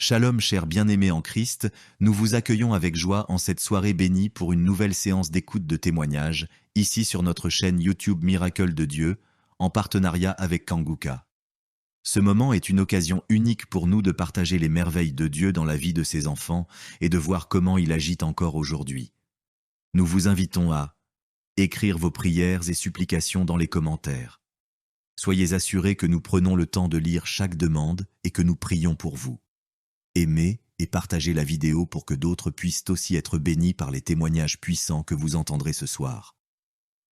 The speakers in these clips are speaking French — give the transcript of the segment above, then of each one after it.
Shalom chers bien-aimés en Christ, nous vous accueillons avec joie en cette soirée bénie pour une nouvelle séance d'écoute de témoignages, ici sur notre chaîne YouTube Miracle de Dieu, en partenariat avec Kanguka. Ce moment est une occasion unique pour nous de partager les merveilles de Dieu dans la vie de ses enfants et de voir comment il agit encore aujourd'hui. Nous vous invitons à écrire vos prières et supplications dans les commentaires. Soyez assurés que nous prenons le temps de lire chaque demande et que nous prions pour vous. Aimez et partagez la vidéo pour que d'autres puissent aussi être bénis par les témoignages puissants que vous entendrez ce soir.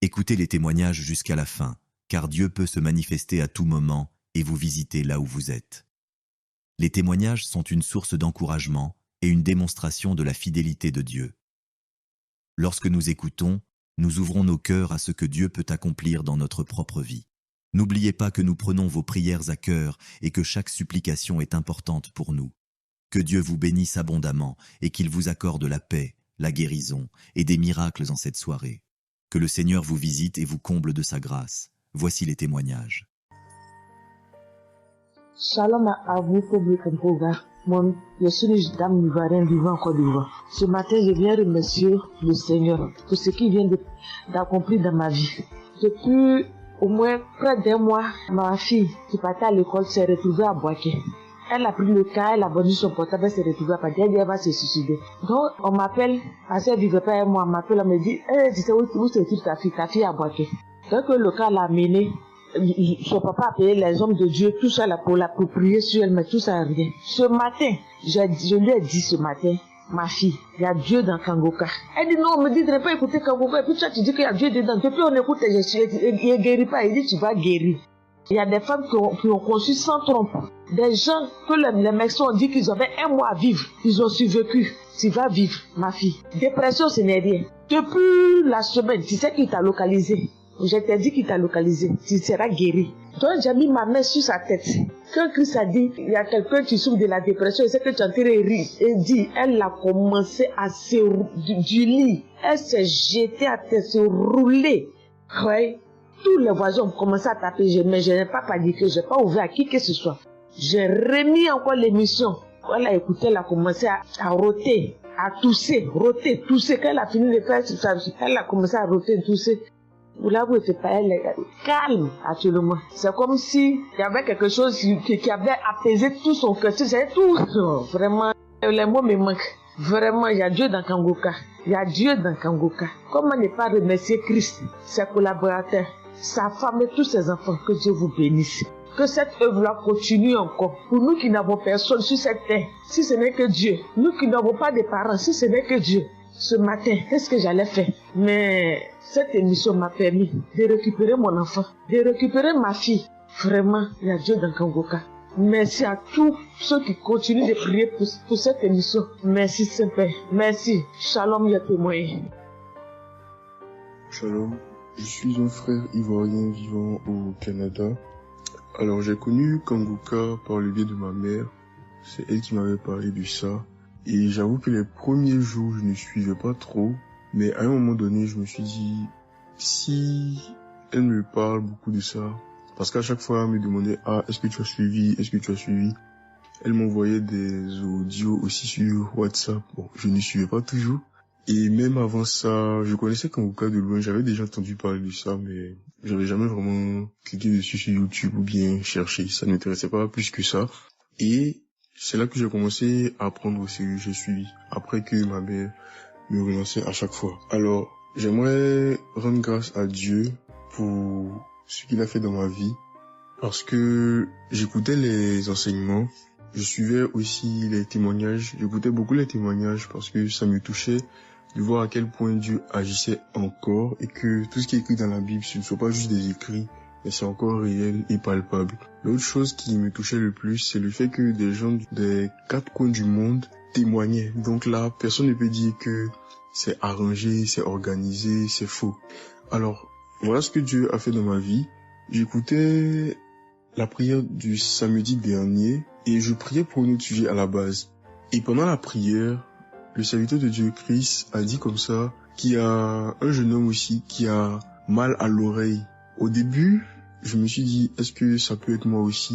Écoutez les témoignages jusqu'à la fin, car Dieu peut se manifester à tout moment et vous visiter là où vous êtes. Les témoignages sont une source d'encouragement et une démonstration de la fidélité de Dieu. Lorsque nous écoutons, nous ouvrons nos cœurs à ce que Dieu peut accomplir dans notre propre vie. N'oubliez pas que nous prenons vos prières à cœur et que chaque supplication est importante pour nous. Que Dieu vous bénisse abondamment et qu'il vous accorde la paix, la guérison et des miracles en cette soirée. Que le Seigneur vous visite et vous comble de sa grâce. Voici les témoignages. Shalom à vous, public Kanguka. Je suis une dame ivoirienne vivant en Côte d'Ivoire. Ce matin, je viens remercier le Seigneur pour ce qu'il vient d'accomplir dans ma vie. Depuis au moins près d'un mois, ma fille qui partait à l'école s'est retrouvée à Boaké. Elle a pris le cas, elle a vendu son portable, elle s'est retrouvée à partir, elle dit elle va se suicider. Donc on m'appelle, parce qu'elle vivait pas avec moi, on m'appelle, on me dit, tu sais où se trouve ta fille à Boaké. Donc le cas l'a amenée, son papa a payé les hommes de Dieu, tout ça là pour prier sur elle, mais tout ça rien. Ce matin, je lui ai dit ce matin, ma fille, il y a Dieu dans Kanguka. Elle dit non, on me dit de ne pas écouter Kanguka, et puis toi tu dis qu'il y a Dieu dedans. Depuis on écoute, il ne guérit pas, il dit tu vas guérir. Il y a des femmes qui ont conçu sans trompe. Des gens que les médecins ont dit qu'ils avaient un mois à vivre. Ils ont survécu. Tu vas vivre, ma fille. Dépression, ce n'est rien. Depuis la semaine, tu sais qui t'a localisé. Je t'ai dit qu'il t'a localisé. Tu seras guéri. Donc j'ai mis ma main sur sa tête. Quand Christ a dit, il y a quelqu'un qui souffre de la dépression, c'est que tu es en train de rire. Et dit, elle a commencé à se du lit. Elle s'est jetée à terre, se rouler. Ouais. Tous les voisins ont commencé à taper, mais je n'ai pas paniqué, je n'ai pas ouvert à qui que ce soit. J'ai remis encore l'émission. Elle a écouté, elle a commencé à roter, à tousser, tousser. Quand elle a fini de faire ça, elle a commencé à roter, tousser. Vous l'avouez, c'est pas elle, calme actuellement. C'est comme si il y avait quelque chose qui avait apaisé tout son cœur. C'est tout. Vraiment, les mots me manquent. Vraiment, il y a Dieu dans Kanguka. Il y a Dieu dans Kanguka. Comment ne pas remercier Christ, ses collaborateurs, sa femme et tous ses enfants, que Dieu vous bénisse. Que cette œuvre-là continue encore. Pour nous qui n'avons personne sur cette terre, si ce n'est que Dieu. Nous qui n'avons pas de parents, si ce n'est que Dieu. Ce matin, qu'est-ce que j'allais faire? Mais cette émission m'a permis de récupérer mon enfant, de récupérer ma fille. Vraiment, il y a Dieu dans Kanguka. Merci à tous ceux qui continuent de prier pour cette émission. Merci Saint-Père. Merci. Shalom, il y a témoigné. Shalom. Je suis un frère ivoirien vivant au Canada. Alors j'ai connu Kanguka par le biais de ma mère. C'est elle qui m'avait parlé de ça. Et j'avoue que les premiers jours, je ne suivais pas trop. Mais à un moment donné, je me suis dit, si elle me parle beaucoup de ça, parce qu'à chaque fois, elle me demandait, est-ce que tu as suivi, elle m'envoyait des audios aussi sur WhatsApp. Bon, je ne suivais pas toujours. Et même avant ça, je connaissais Kanguka de loin, j'avais déjà entendu parler de ça, mais j'avais jamais vraiment cliqué dessus sur YouTube ou bien cherché. Ça ne m'intéressait pas plus que ça. Et c'est là que j'ai commencé à prendre au sérieux, j'ai suivi. Après que ma mère me relançait à chaque fois. Alors, j'aimerais rendre grâce à Dieu pour ce qu'il a fait dans ma vie. Parce que j'écoutais les enseignements. Je suivais aussi les témoignages. J'écoutais beaucoup les témoignages parce que ça me touchait de voir à quel point Dieu agissait encore et que tout ce qui est écrit dans la Bible, ce ne sont pas juste des écrits, mais c'est encore réel et palpable. L'autre chose qui me touchait le plus, c'est le fait que des gens des 4 coins du monde témoignaient. Donc là, personne ne peut dire que c'est arrangé, c'est organisé, c'est faux. Alors, voilà ce que Dieu a fait dans ma vie. J'écoutais la prière du samedi dernier et je priais pour un autre sujet à la base. Et pendant la prière, le serviteur de Dieu, Christ, a dit comme ça qu'il y a un jeune homme aussi qui a mal à l'oreille. Au début, je me suis dit, est-ce que ça peut être moi aussi?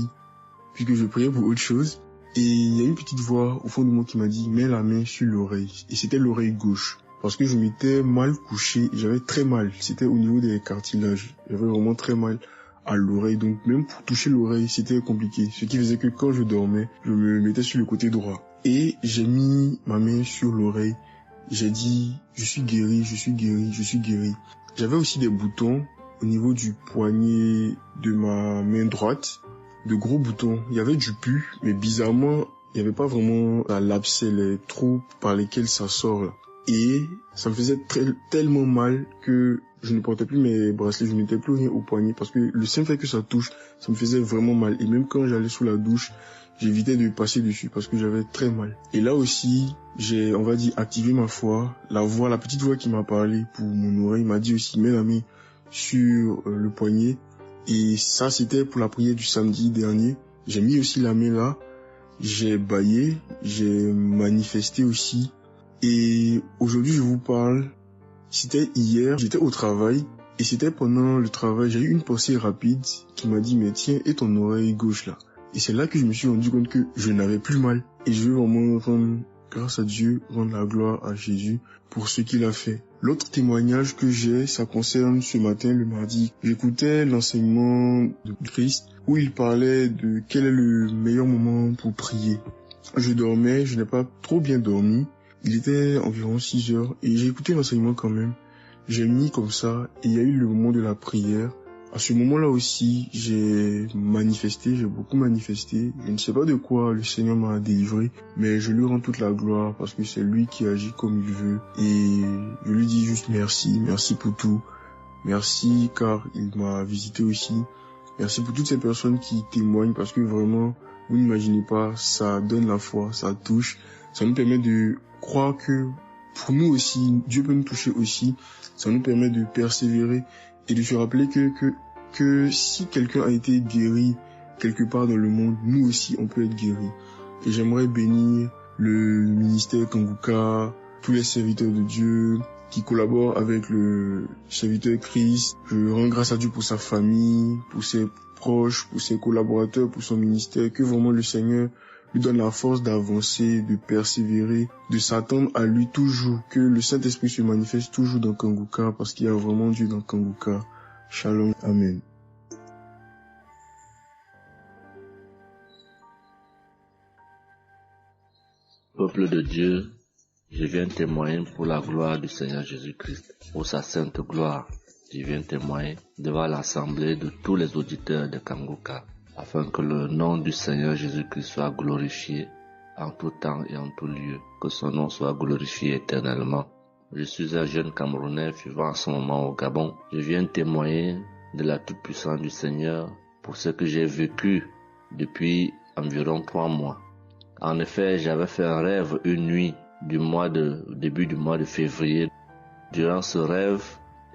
Puisque je priais pour autre chose. Et il y a une petite voix au fond de moi qui m'a dit, mets la main sur l'oreille. Et c'était l'oreille gauche. Parce que je m'étais mal couché, j'avais très mal. C'était au niveau des cartilages. J'avais vraiment très mal à l'oreille. Donc même pour toucher l'oreille, c'était compliqué. Ce qui faisait que quand je dormais, je me mettais sur le côté droit. Et j'ai mis ma main sur l'oreille. J'ai dit, je suis guéri, je suis guéri, je suis guéri. J'avais aussi des boutons au niveau du poignet de ma main droite. De gros boutons. Il y avait du pus, mais bizarrement, il n'y avait pas vraiment l'abcès, les trous par lesquels ça sort là. Et ça me faisait tellement mal que je ne portais plus mes bracelets, je ne mettais plus rien au poignet parce que le simple fait que ça touche, ça me faisait vraiment mal. Et même quand j'allais sous la douche, j'évitais de passer dessus parce que j'avais très mal. Et là aussi, j'ai, on va dire, activé ma foi. La petite voix qui m'a parlé pour mon oreille m'a dit aussi, mets la main sur le poignet. Et ça, c'était pour la prière du samedi dernier. J'ai mis aussi la main là. J'ai bâillé. J'ai manifesté aussi. Et aujourd'hui, je vous parle. C'était hier. J'étais au travail. Et c'était pendant le travail. J'ai eu une pensée rapide qui m'a dit, mais tiens, et ton oreille gauche là. Et c'est là que je me suis rendu compte que je n'avais plus mal. Et je veux vraiment rendre grâce à Dieu, rendre la gloire à Jésus pour ce qu'il a fait. L'autre témoignage que j'ai, ça concerne ce matin, le mardi. J'écoutais l'enseignement de Christ où il parlait de quel est le meilleur moment pour prier. Je dormais, je n'ai pas trop bien dormi. Il était environ 6 heures et j'ai écouté l'enseignement quand même. J'ai mis comme ça et il y a eu le moment de la prière. À ce moment-là aussi, j'ai beaucoup manifesté. Je ne sais pas de quoi le Seigneur m'a délivré, mais je lui rends toute la gloire parce que c'est lui qui agit comme il veut. Et je lui dis juste merci pour tout. Merci car il m'a visité aussi. Merci pour toutes ces personnes qui témoignent parce que vraiment, vous n'imaginez pas, ça donne la foi, ça touche. Ça nous permet de croire que pour nous aussi, Dieu peut nous toucher aussi. Ça nous permet de persévérer et de se rappeler que si quelqu'un a été guéri quelque part dans le monde, nous aussi on peut être guéri. Et j'aimerais bénir le ministère Kanguka, tous les serviteurs de Dieu qui collaborent avec le serviteur Christ. Je rends grâce à Dieu pour sa famille, pour ses proches, pour ses collaborateurs, pour son ministère, que vraiment le Seigneur lui donne la force d'avancer, de persévérer, de s'attendre à lui toujours, que le Saint-Esprit se manifeste toujours dans Kanguka parce qu'il y a vraiment Dieu dans Kanguka. Shalom, Amen. Peuple de Dieu, je viens témoigner pour la gloire du Seigneur Jésus-Christ, pour sa sainte gloire. Je viens témoigner devant l'assemblée de tous les auditeurs de Kanguka, afin que le nom du Seigneur Jésus-Christ soit glorifié en tout temps et en tout lieu, que son nom soit glorifié éternellement. Je suis un jeune Camerounais vivant en ce moment au Gabon. Je viens témoigner de la toute-puissance du Seigneur pour ce que j'ai vécu depuis environ 3 mois. En effet, j'avais fait un rêve une nuit début du mois de février. Durant ce rêve,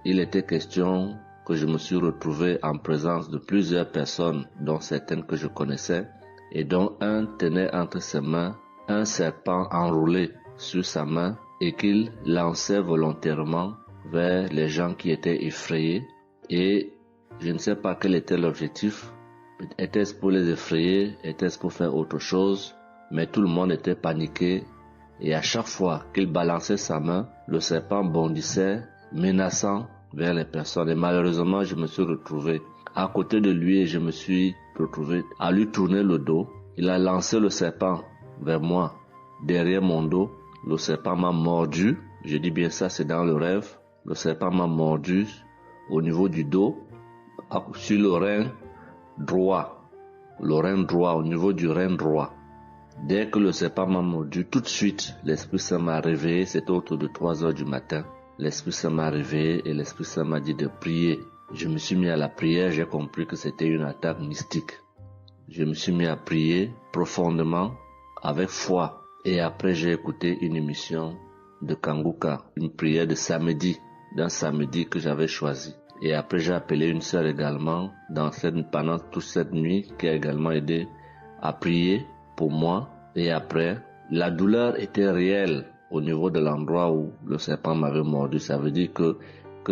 il était question que je me suis retrouvé en présence de plusieurs personnes, dont certaines que je connaissais, et dont un tenait entre ses mains un serpent enroulé sur sa main et qu'il lançait volontairement vers les gens qui étaient effrayés. Et je ne sais pas quel était l'objectif. Était-ce pour les effrayer? Était-ce pour faire autre chose? Mais tout le monde était paniqué. Et à chaque fois qu'il balançait sa main, le serpent bondissait, menaçant vers les personnes. Et malheureusement, je me suis retrouvé à côté de lui et je me suis retrouvé à lui tourner le dos. Il a lancé le serpent vers moi, derrière mon dos. Le serpent m'a mordu. Je dis bien ça, c'est dans le rêve. Le serpent m'a mordu au niveau du dos, sur le rein droit. Le rein droit, au niveau du rein droit. Dès que le serpent m'a mordu, tout de suite, l'Esprit Saint m'a réveillé. C'était autour de 3 heures du matin. L'Esprit Saint m'a réveillé et l'Esprit Saint m'a dit de prier. Je me suis mis à la prière, j'ai compris que c'était une attaque mystique. Je me suis mis à prier profondément, avec foi. Et après, j'ai écouté une émission de Kanguka, une prière de samedi, d'un samedi que j'avais choisi. Et après, j'ai appelé une sœur également, pendant toute cette nuit, qui a également aidé à prier pour moi. Et après, la douleur était réelle au niveau de l'endroit où le serpent m'avait mordu. Ça veut dire que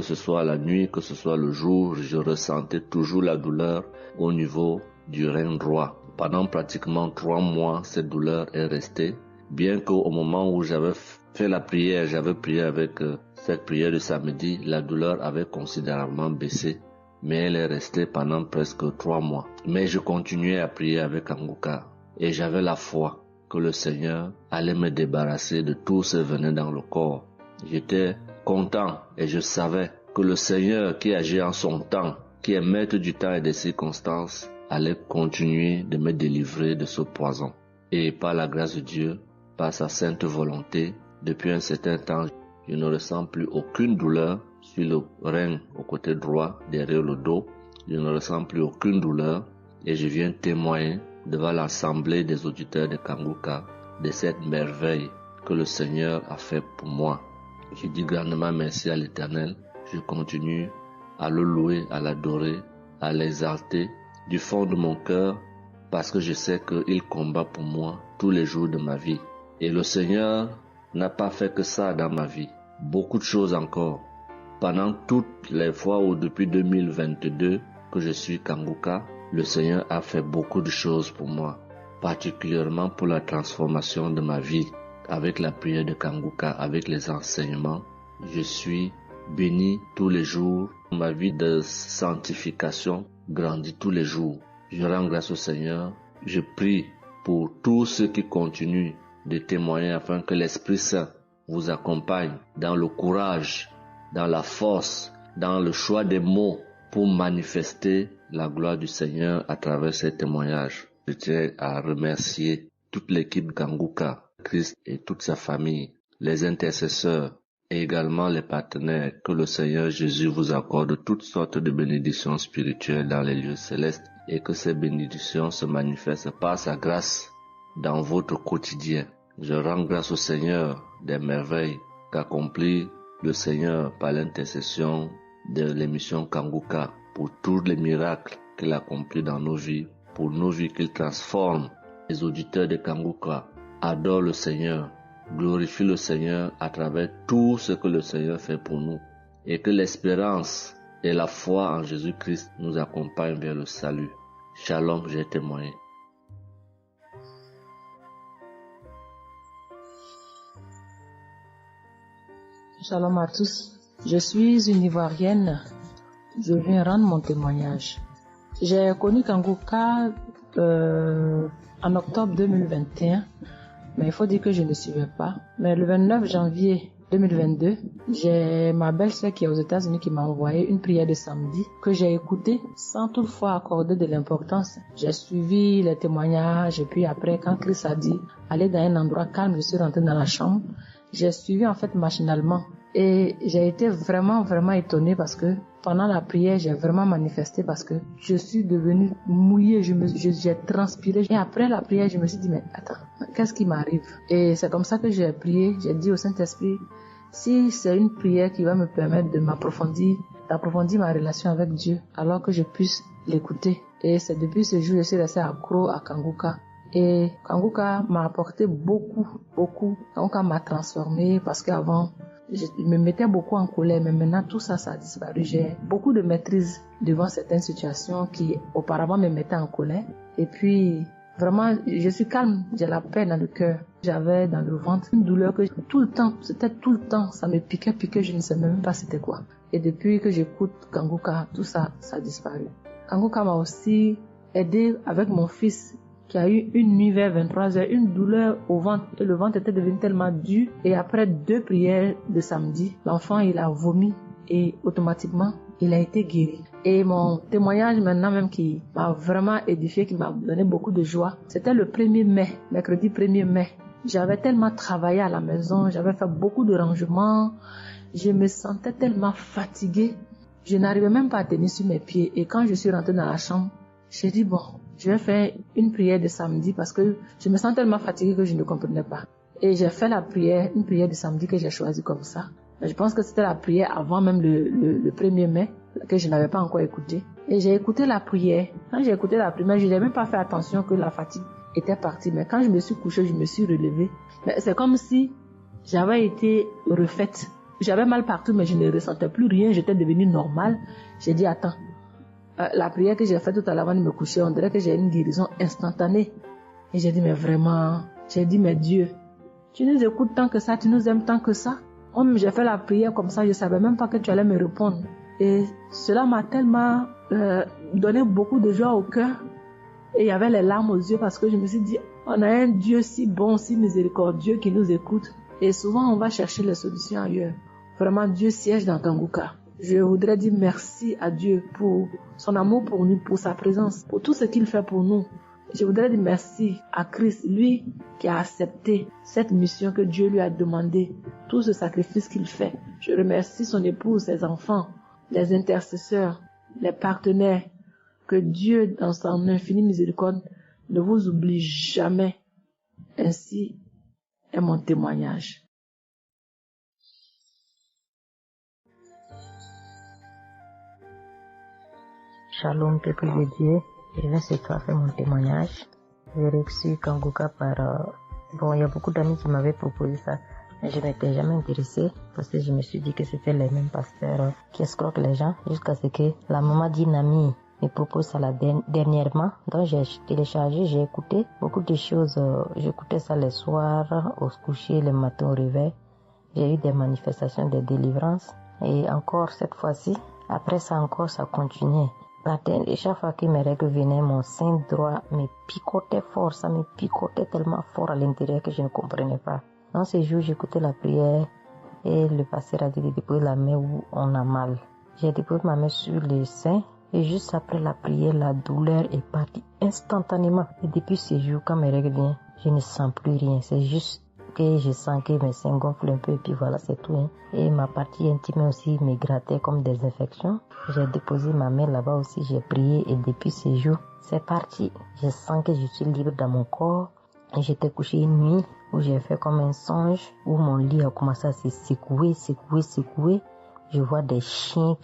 ce soit la nuit, que ce soit le jour, je ressentais toujours la douleur au niveau du rein droit. pendant pratiquement 3 mois, cette douleur est restée. Bien qu'au moment où j'avais fait la prière, j'avais prié avec cette prière de samedi, la douleur avait considérablement baissé. Mais elle est restée pendant presque 3 mois. Mais je continuais à prier avec Kanguka. Et j'avais la foi que le Seigneur allait me débarrasser de tout ce venin dans le corps. J'étais content et je savais que le Seigneur qui agit en son temps, qui est maître du temps et des circonstances, allait continuer de me délivrer de ce poison. Et par la grâce de Dieu, par sa sainte volonté, depuis un certain temps, je ne ressens plus aucune douleur sur le rein au côté droit, derrière le dos. Je ne ressens plus aucune douleur et je viens témoigner devant l'assemblée des auditeurs de Kanguka de cette merveille que le Seigneur a fait pour moi. Je dis grandement merci à l'Éternel. Je continue à le louer, à l'adorer, à l'exalter du fond de mon cœur parce que je sais qu'il combat pour moi tous les jours de ma vie. Et le Seigneur n'a pas fait que ça dans ma vie. Beaucoup de choses encore. Pendant toutes les fois où depuis 2022 que je suis Kanguka, le Seigneur a fait beaucoup de choses pour moi, particulièrement pour la transformation de ma vie. Avec la prière de Kanguka, avec les enseignements, je suis béni tous les jours. Ma vie de sanctification grandit tous les jours. Je rends grâce au Seigneur. Je prie pour tous ceux qui continuent de témoigner afin que l'Esprit Saint vous accompagne dans le courage, dans la force, dans le choix des mots pour manifester la gloire du Seigneur à travers ces témoignages. Je tiens à remercier toute l'équipe Kanguka, Christ et toute sa famille, les intercesseurs et également les partenaires. Que le Seigneur Jésus vous accorde toutes sortes de bénédictions spirituelles dans les lieux célestes et que ces bénédictions se manifestent par sa grâce dans votre quotidien. Je rends grâce au Seigneur des merveilles qu'accomplit le Seigneur par l'intercession de l'émission Kanguka pour tous les miracles qu'il accomplit dans nos vies, pour nos vies qu'il transforme. Les auditeurs de Kanguka adorent le Seigneur, glorifient le Seigneur à travers tout ce que le Seigneur fait pour nous et que l'espérance et la foi en Jésus-Christ nous accompagnent vers le salut. Shalom, j'ai témoigné. Shalom à tous. Je suis une Ivoirienne. Je viens rendre mon témoignage. J'ai connu Kanguka en octobre 2021, mais il faut dire que je ne suivais pas. Mais le 29 janvier 2022, j'ai ma belle-sœur qui est aux États-Unis qui m'a envoyé une prière de samedi que j'ai écoutée sans toutefois accorder de l'importance. J'ai suivi les témoignages et puis après, quand Christ a dit aller dans un endroit calme, je suis rentrée dans la chambre. J'ai suivi en fait machinalement et j'ai été vraiment étonnée parce que pendant la prière, j'ai vraiment manifesté parce que je suis devenue mouillée, j'ai transpiré. Et après la prière, je me suis dit, mais attends, qu'est-ce qui m'arrive? Et c'est comme ça que j'ai prié, j'ai dit au Saint-Esprit, si c'est une prière qui va me permettre d'approfondir ma relation avec Dieu, alors que je puisse l'écouter. Et c'est depuis ce jour que je suis restée accro à Kanguka. Et Kanguka m'a apporté beaucoup. Kanguka m'a transformée parce qu'avant, je me mettais beaucoup en colère, mais maintenant tout ça a disparu. J'ai beaucoup de maîtrise devant certaines situations qui auparavant me mettaient en colère. Et puis, vraiment, je suis calme, j'ai la paix dans le cœur. J'avais dans le ventre une douleur que c'était tout le temps, ça me piquait, je ne sais même pas c'était quoi. Et depuis que j'écoute Kanguka, tout ça a disparu. Kanguka m'a aussi aidé avec mon fils qui a eu une nuit vers 23h, une douleur au ventre. Et le ventre était devenu tellement dur. Et après 2 prières de samedi, l'enfant, il a vomi. Et automatiquement, il a été guéri. Et mon témoignage maintenant même qui m'a vraiment édifié, qui m'a donné beaucoup de joie, c'était le 1er mai, mercredi 1er mai. J'avais tellement travaillé à la maison, j'avais fait beaucoup de rangements. Je me sentais tellement fatiguée. Je n'arrivais même pas à tenir sur mes pieds. Et quand je suis rentrée dans la chambre, j'ai dit bon, je vais faire une prière de samedi parce que je me sens tellement fatiguée que je ne comprenais pas. Et j'ai fait une prière de samedi que j'ai choisie comme ça. Mais je pense que c'était la prière avant même le 1er mai que je n'avais pas encore écouté. Et j'ai écouté la prière. Quand j'ai écouté la prière, je n'ai même pas fait attention que la fatigue était partie. Mais quand je me suis couchée, je me suis relevée. Mais c'est comme si j'avais été refaite. J'avais mal partout, mais je ne ressentais plus rien. J'étais devenue normale. J'ai dit, attends, la prière que j'ai faite tout à l'heure avant de me coucher, on dirait que j'ai une guérison instantanée. Et j'ai dit, mais vraiment, mais Dieu, tu nous écoutes tant que ça, tu nous aimes tant que ça. J'ai fait la prière comme ça, je ne savais même pas que tu allais me répondre. Et cela m'a tellement donné beaucoup de joie au cœur. Et il y avait les larmes aux yeux parce que je me suis dit, on a un Dieu si bon, si miséricordieux qui nous écoute. Et souvent, on va chercher les solutions ailleurs. Vraiment, Dieu siège dans Kanguka. Je voudrais dire merci à Dieu pour son amour pour nous, pour sa présence, pour tout ce qu'il fait pour nous. Je voudrais dire merci à Christ, lui qui a accepté cette mission que Dieu lui a demandé, tout ce sacrifice qu'il fait. Je remercie son épouse, ses enfants, les intercesseurs, les partenaires. Que Dieu, dans son infinie miséricorde, ne vous oublie jamais. Ainsi est mon témoignage. Shalom, peuple de Dieu. Je viens ce soir faire mon témoignage. J'ai reçu Kanguka par... il y a beaucoup d'amis qui m'avaient proposé ça. Mais je n'étais jamais intéressée parce que je me suis dit que c'était les mêmes pasteurs qui escroquent les gens jusqu'à ce que la maman d'une amie me propose ça dernièrement. Donc j'ai téléchargé, j'ai écouté beaucoup de choses. J'écoutais ça les soirs, au coucher, le matin au réveil. J'ai eu des manifestations de délivrance. Et encore cette fois-ci, après ça encore, ça continuait. Et chaque fois que mes règles venaient, mon sein droit me picotait fort. Ça me picotait tellement fort à l'intérieur que je ne comprenais pas. Dans ces jours, j'écoutais la prière et le pasteur a dit de déposer la main où on a mal. J'ai déposé ma main sur le sein et juste après la prière, la douleur est partie instantanément. Et depuis ces jours, quand mes règles viennent, je ne sens plus rien. C'est juste que je sens que mes seins gonflent un peu et puis voilà, c'est tout. Hein. Et ma partie intime aussi me grattait comme des infections. J'ai déposé ma main là-bas aussi, j'ai prié et depuis ces jours, c'est parti. Je sens que je suis libre dans mon corps. Et j'étais couché une nuit où j'ai fait comme un songe, où mon lit a commencé à se secouer. Je vois un chien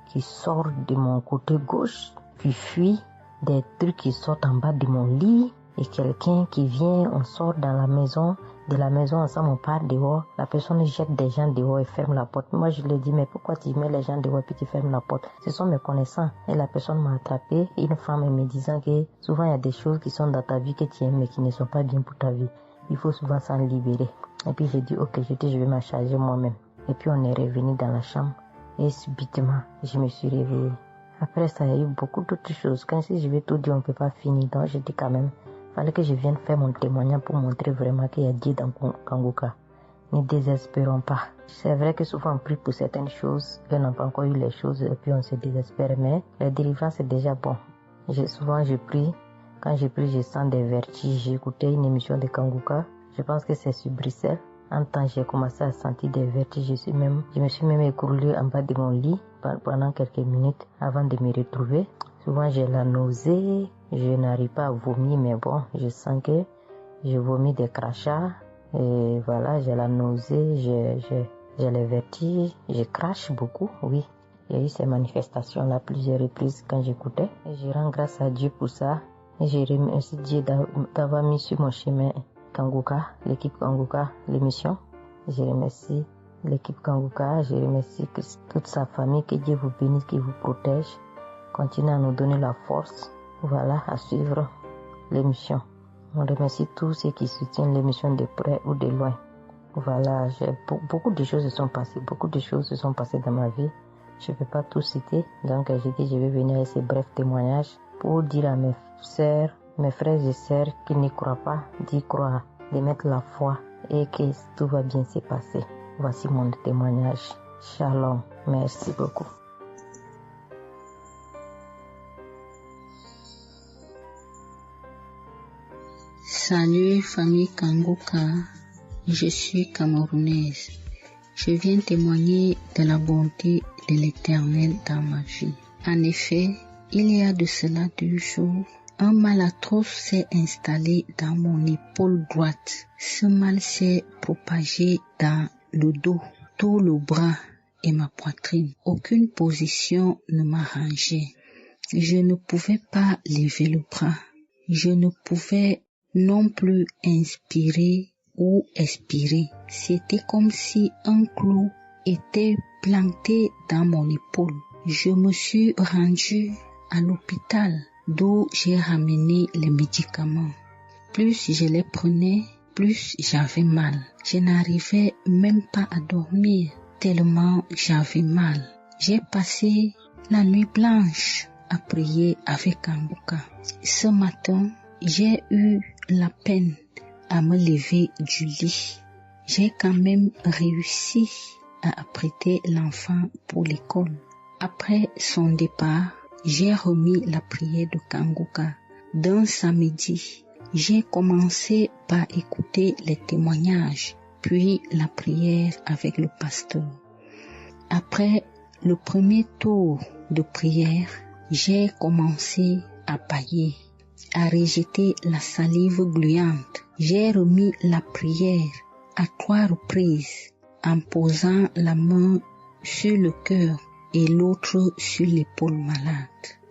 qui sort de mon côté gauche, qui fuit, des trucs qui sortent en bas de mon lit. Et quelqu'un qui vient, on sort dans la maison, de la maison ensemble, on part dehors. La personne jette des gens dehors et ferme la porte. Moi, je lui ai dit, mais pourquoi tu mets les gens dehors et tu fermes la porte? Ce sont mes connaissants. Et la personne m'a attrapé, une femme, me disant que souvent il y a des choses qui sont dans ta vie que tu aimes mais qui ne sont pas bien pour ta vie. Il faut souvent s'en libérer. Et puis j'ai dit, ok, je vais m'en charger moi-même. Et puis on est revenu dans la chambre et subitement, je me suis réveillée. Après ça, il y a eu beaucoup d'autres choses. Quand si je vais tout dire, on ne peut pas finir. Donc j'ai dit quand même, fallait que je vienne faire mon témoignage pour montrer vraiment qu'il y a Dieu dans Kanguka. Ne désespérons pas. C'est vrai que souvent on prie pour certaines choses, on n'a pas encore eu les choses et puis on se désespère, mais la délivrance c'est déjà bon. Souvent je prie, quand je prie je sens des vertiges. J'ai écouté une émission de Kanguka, je pense que c'est sur Bruxelles. En temps j'ai commencé à sentir des vertiges, je me suis même écroulée en bas de mon lit pendant quelques minutes avant de me retrouver. Souvent j'ai la nausée, je n'arrive pas à vomir, mais bon, je sens que je vomis des crachats. Et voilà, j'ai la nausée, j'ai les vertiges, je crache beaucoup, oui. Il y a eu ces manifestations-là plusieurs reprises quand j'écoutais. Et je rends grâce à Dieu pour ça. Et je remercie Dieu d'avoir mis sur mon chemin Kanguka, l'équipe Kanguka, l'émission. Je remercie l'équipe Kanguka, je remercie toute sa famille, que Dieu vous bénisse, qu'il vous protège. Continuez à nous donner la force, voilà, à suivre l'émission. On remercie tous ceux qui soutiennent l'émission de près ou de loin. Voilà, beaucoup de choses se sont passées dans ma vie. Je ne peux pas tout citer, donc j'ai dit je vais venir avec ces brefs témoignages pour dire à mes sœurs, mes frères et sœurs qui n'y croient pas, d'y croire, de mettre la foi et que tout va bien se passer. Voici mon témoignage. Shalom, merci beaucoup. Salut famille Kanguka, je suis camerounaise. Je viens témoigner de la bonté de l'Éternel dans ma vie. En effet, il y a de cela 2 jours, un mal atroce s'est installé dans mon épaule droite. Ce mal s'est propagé dans le dos, tout le bras et ma poitrine. Aucune position ne m'arrangeait. Je ne pouvais pas lever le bras. Je ne pouvais non plus inspirer ou expirer. C'était comme si un clou était planté dans mon épaule. je me suis rendue à l'hôpital d'où j'ai ramené les médicaments. Plus je les prenais, plus j'avais mal. Je n'arrivais même pas à dormir tellement j'avais mal. J'ai passé la nuit blanche à prier avec Kanguka. Ce matin, j'ai eu la peine à me lever du lit. J'ai quand même réussi à apprêter l'enfant pour l'école. Après son départ, j'ai remis la prière de Kanguka. D'un samedi, j'ai commencé par écouter les témoignages, puis la prière avec le pasteur. Après le premier tour de prière, j'ai commencé à bâiller, à rejeter la salive gluante. J'ai remis la prière à 3 reprises en posant la main sur le cœur et l'autre sur l'épaule malade.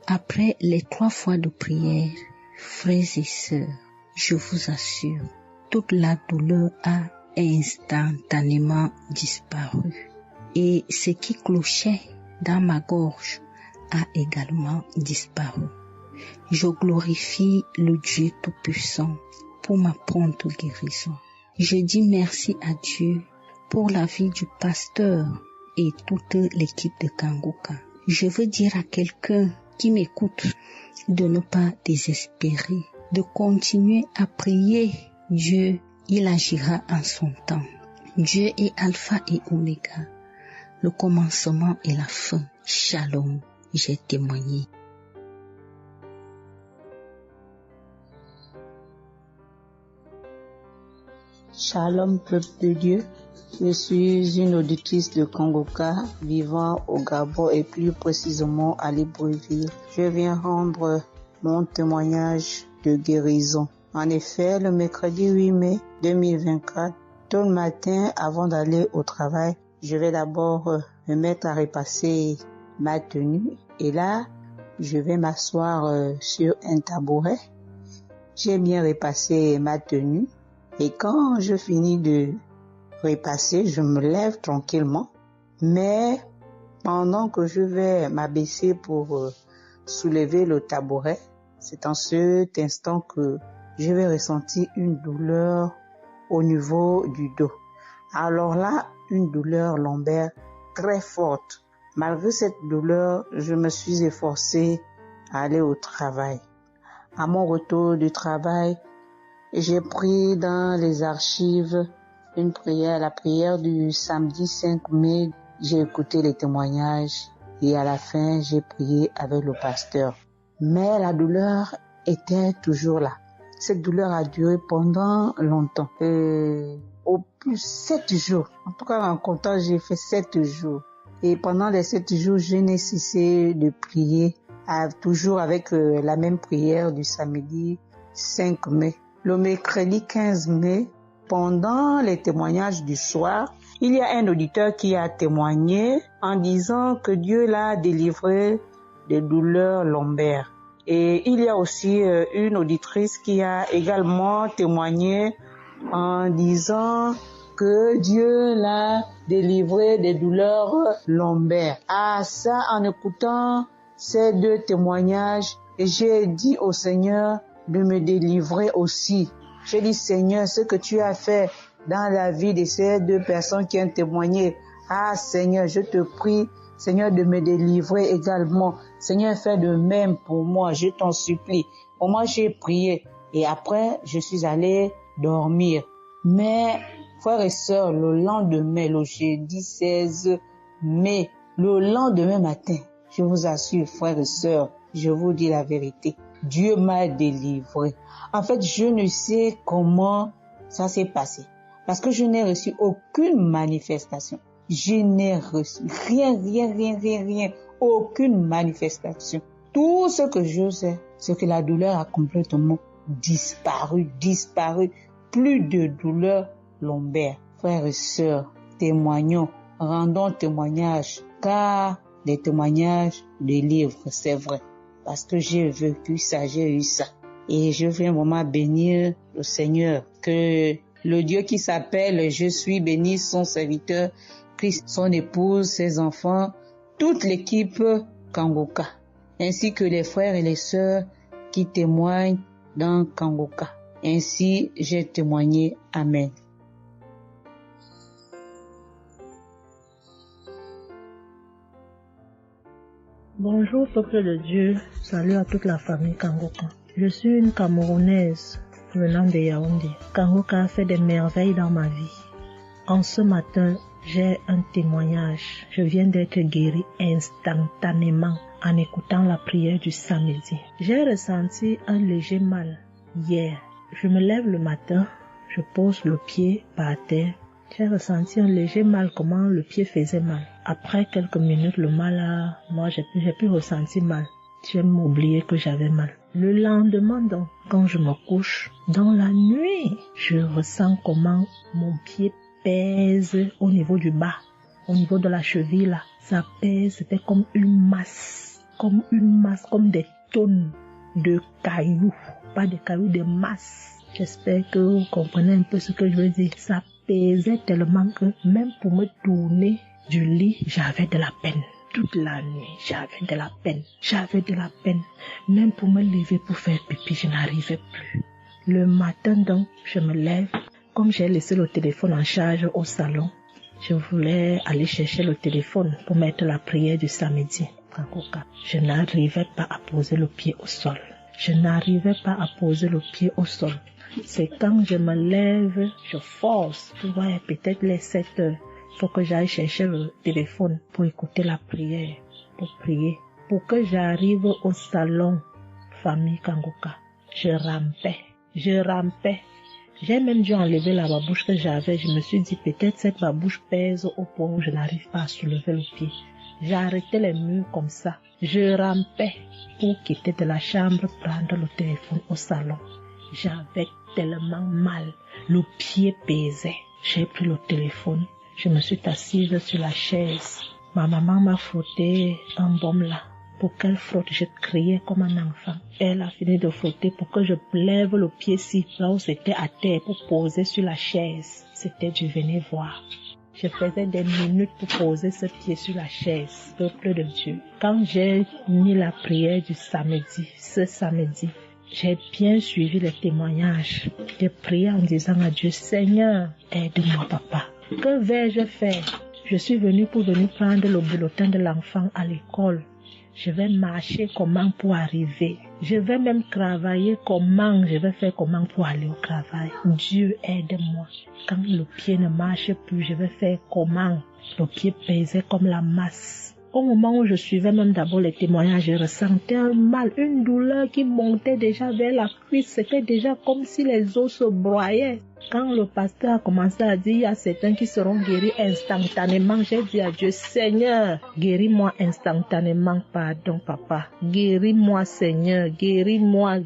Après les 3 fois de prière, frères et sœurs, je vous assure, toute la douleur a instantanément disparu. Et ce qui clochait dans ma gorge a également disparu. Je glorifie le Dieu Tout-Puissant pour ma prompte guérison. Je dis merci à Dieu pour la vie du pasteur et toute l'équipe de Kanguka. Je veux dire à quelqu'un qui m'écoute de ne pas désespérer, de continuer à prier. Dieu, il agira en son temps. Dieu est Alpha et Oméga, le commencement et la fin. Shalom, j'ai témoigné. Shalom, peuple de Dieu. Je suis une auditrice de Kanguka vivant au Gabon et plus précisément à Libreville. Je viens rendre mon témoignage de guérison. En effet, le mercredi 8 mai 2024, tôt le matin avant d'aller au travail, je vais d'abord me mettre à repasser ma tenue et là, je vais m'asseoir sur un tabouret. J'ai bien repassé ma tenue et quand je finis de repasser, je me lève tranquillement. Mais pendant que je vais m'abaisser pour soulever le tabouret, c'est en cet instant que je vais ressentir une douleur au niveau du dos. Alors là, une douleur lombaire très forte. Malgré cette douleur, je me suis efforcée à aller au travail. À mon retour du travail, j'ai pris dans les archives une prière, la prière du samedi 5 mai. J'ai écouté les témoignages et à la fin, j'ai prié avec le pasteur. Mais la douleur était toujours là. Cette douleur a duré pendant longtemps. Au plus 7 jours. En tout cas, en comptant, j'ai fait 7 jours. Et pendant les 7 jours, je n'ai cessé de prier, toujours avec la même prière du samedi 5 mai. Le mercredi 15 mai, pendant les témoignages du soir, il y a un auditeur qui a témoigné en disant que Dieu l'a délivré des douleurs lombaires. Et il y a aussi une auditrice qui a également témoigné en disant que Dieu l'a délivré des douleurs lombaires. Ah, ça, en écoutant ces 2 témoignages, j'ai dit au Seigneur de me délivrer aussi. J'ai dit, Seigneur, ce que tu as fait dans la vie de ces 2 personnes qui ont témoigné, ah Seigneur, je te prie, Seigneur, de me délivrer également. Seigneur, fais de même pour moi, je t'en supplie. Pour moi, j'ai prié et après, je suis allé dormir. Mais, frères et sœurs, le lendemain, le jeudi 16 mai, le lendemain matin, je vous assure, frères et sœurs, je vous dis la vérité, Dieu m'a délivré. En fait, je ne sais comment ça s'est passé. Parce que je n'ai reçu aucune manifestation. Je n'ai reçu rien, aucune manifestation. Tout ce que je sais, c'est que la douleur a complètement disparu. Plus de douleur lombaire. Frères et sœurs, témoignons, rendons témoignage, car des témoignages délivrent, c'est vrai. Parce que j'ai vécu ça, j'ai eu ça. Et je viens vraiment bénir le Seigneur, que le Dieu qui s'appelle Je suis béni, son serviteur, Christ, son épouse, ses enfants, toute l'équipe Kangoka, ainsi que les frères et les sœurs qui témoignent dans Kangoka. Ainsi, j'ai témoigné. Amen. Bonjour peuple de Dieu, salut à toute la famille Kangoka. Je suis une Camerounaise venant de Yaoundé. Kangoka a fait des merveilles dans ma vie. En ce matin, j'ai un témoignage. Je viens d'être guérie instantanément en écoutant la prière du samedi. J'ai ressenti un léger mal hier. Je me lève le matin, je pose le pied par terre. J'ai ressenti un léger mal, comment le pied faisait mal. Après quelques minutes, le mal moi j'ai plus ressenti mal. J'ai oublié que j'avais mal. Le lendemain donc, quand je me couche, dans la nuit, je ressens comment mon pied pèse au niveau du bas, au niveau de la cheville là. Ça pèse, c'était comme une masse, comme des tonnes de cailloux. Pas de cailloux, de masse. J'espère que vous comprenez un peu ce que je veux dire. Ça pesait tellement que même pour me tourner du lit, j'avais de la peine. Toute la nuit, j'avais de la peine. Même pour me lever pour faire pipi, je n'arrivais plus. Le matin donc, je me lève. Comme j'ai laissé le téléphone en charge au salon, je voulais aller chercher le téléphone pour mettre la prière du samedi. Je n'arrivais pas à poser le pied au sol. C'est quand je me lève, je force. Tu vois, peut-être les 7 heures. Il faut que j'aille chercher le téléphone pour écouter la prière, pour prier. Pour que j'arrive au salon, famille Kangoka, je rampais. J'ai même dû enlever la babouche que j'avais. Je me suis dit, peut-être cette babouche pèse au point où je n'arrive pas à soulever le pied. J'ai arrêté les murs comme ça. Je rampais pour quitter de la chambre, prendre le téléphone au salon. J'avais tellement mal. Le pied pesait. J'ai pris le téléphone. Je me suis assise sur la chaise. Ma maman m'a frotté un baume là. Pour qu'elle frotte, je criais comme un enfant. Elle a fini de frotter pour que je lève le pied-ci, là où c'était à terre, pour poser sur la chaise. C'était du venez voir. Je faisais des minutes pour poser ce pied sur la chaise, peuple de Dieu. Quand j'ai mis la prière du samedi, ce samedi, j'ai bien suivi les témoignages. J'ai prié en disant à Dieu, Seigneur, aide-moi papa. Que vais-je faire? Je suis venue pour prendre le bulletin de l'enfant à l'école. Je vais marcher comment pour arriver? Je vais même travailler comment? Je vais faire comment pour aller au travail? Dieu aide-moi. Quand le pied ne marche plus, je vais faire comment? Le pied pesait comme la masse. Au moment où je suivais même d'abord les témoignages, je ressentais un mal, une douleur qui montait déjà vers la cuisse. C'était déjà comme si les os se broyaient. Quand le pasteur a commencé à dire, il y a certains qui seront guéris instantanément, j'ai dit à Dieu, Seigneur, guéris-moi instantanément, pardon papa. Guéris-moi Seigneur, guéris-moi.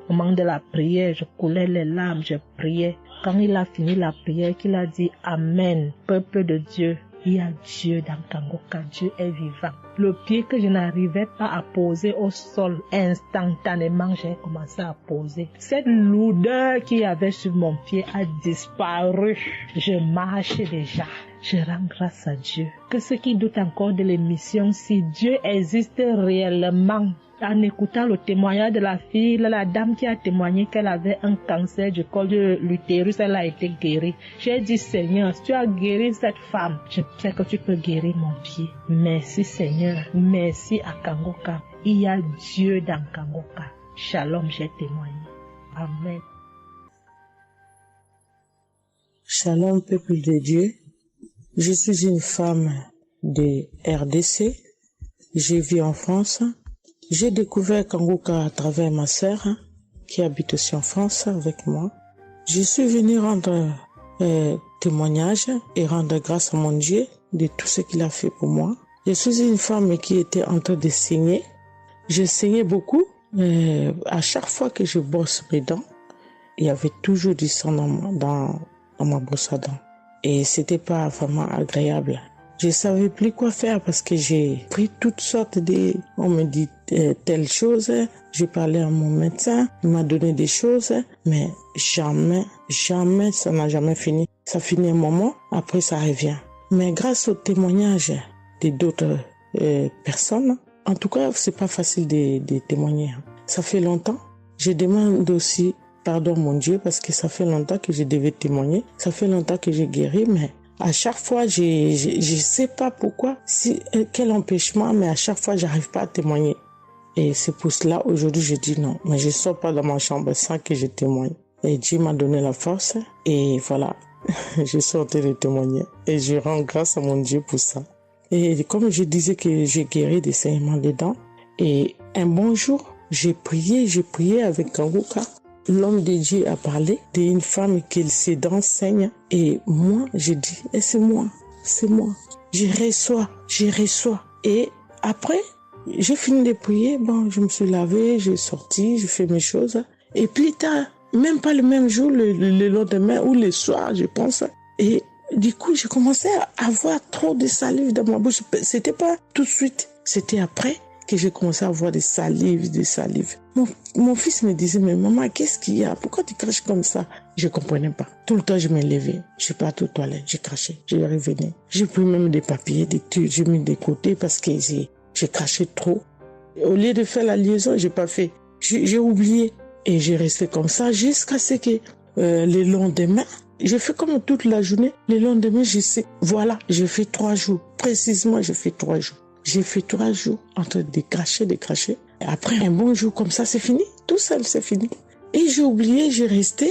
Au moment de la prière, je coulais les larmes, je priais. Quand il a fini la prière, qu'il a dit Amen, peuple de Dieu. Il y a Dieu dans Kangoka, Dieu est vivant. Le pied que je n'arrivais pas à poser au sol, instantanément, j'ai commencé à poser. Cette lourdeur qu'il y avait sur mon pied a disparu. Je marche déjà. Je rends grâce à Dieu. Que ceux qui doutent encore de l'émission, si Dieu existe réellement, en écoutant le témoignage de la fille, la dame qui a témoigné qu'elle avait un cancer du col de l'utérus, elle a été guérie. J'ai dit, Seigneur, si tu as guéri cette femme, je sais que tu peux guérir mon pied. Merci Seigneur, merci à Kangoka. Il y a Dieu dans Kangoka. Shalom, j'ai témoigné. Amen. Shalom, peuple de Dieu. Je suis une femme de RDC. Je vis en France. J'ai découvert Kangoka à travers ma sœur qui habite aussi en France avec moi. Je suis venue rendre témoignage et rendre grâce à mon Dieu de tout ce qu'il a fait pour moi. Je suis une femme qui était en train de saigner. Je saignais beaucoup. À chaque fois que je brosse mes dents, il y avait toujours du sang dans ma brosse à dents. Et c'était pas vraiment agréable. Je savais plus quoi faire parce que j'ai pris toutes sortes on me dit telle chose, j'ai parlé à mon médecin, il m'a donné des choses, mais jamais, ça n'a jamais fini. Ça finit un moment, après ça revient. Mais grâce au témoignage de d'autres personne. En tout cas, c'est pas facile de témoigner. Ça fait longtemps. Je demande aussi pardon, mon Dieu, parce que ça fait longtemps que je devais témoigner. Ça fait longtemps que j'ai guéri, mais à chaque fois, je sais pas pourquoi, quel empêchement, mais à chaque fois, j'arrive pas à témoigner. Et c'est pour cela, aujourd'hui, je dis non. Mais je sors pas de ma chambre sans que je témoigne. Et Dieu m'a donné la force. Et voilà, je sortais de témoigner. Et je rends grâce à mon Dieu pour ça. Et comme je disais que j'ai guéri des saignements des dents. Et un bon jour, j'ai prié avec Kanguka. L'homme de Dieu a parlé d'une femme qui ses dents saignent. Et moi, j'ai dit, c'est moi. Je reçois. Et après, j'ai fini de prier. Bon, je me suis lavé, j'ai sorti, j'ai fait mes choses. Et plus tard, même pas le même jour, le lendemain ou le soir, je pense. Et du coup, j'ai commencé à avoir trop de salive dans ma bouche. C'était pas tout de suite, c'était après que j'ai commencé à avoir des salives. Mon fils me disait, mais maman, qu'est-ce qu'il y a? Pourquoi tu craches comme ça? Je comprenais pas. Tout le temps, je me levais. Je suis partie aux toilettes, j'ai craché, je revenais. J'ai pris même des papiers, des trucs, j'ai mis de côté parce que j'ai craché trop. Au lieu de faire la liaison, j'ai pas fait. J'ai oublié. Et j'ai resté comme ça jusqu'à ce que le lendemain, j'ai fait comme toute la journée. Le lendemain, je sais, voilà, j'ai fait 3 jours. Précisément, j'ai fait 3 jours. J'ai fait 3 jours en train de cracher. Et après, un bon jour comme ça, c'est fini. Tout seul, c'est fini. Et j'ai oublié, j'ai resté.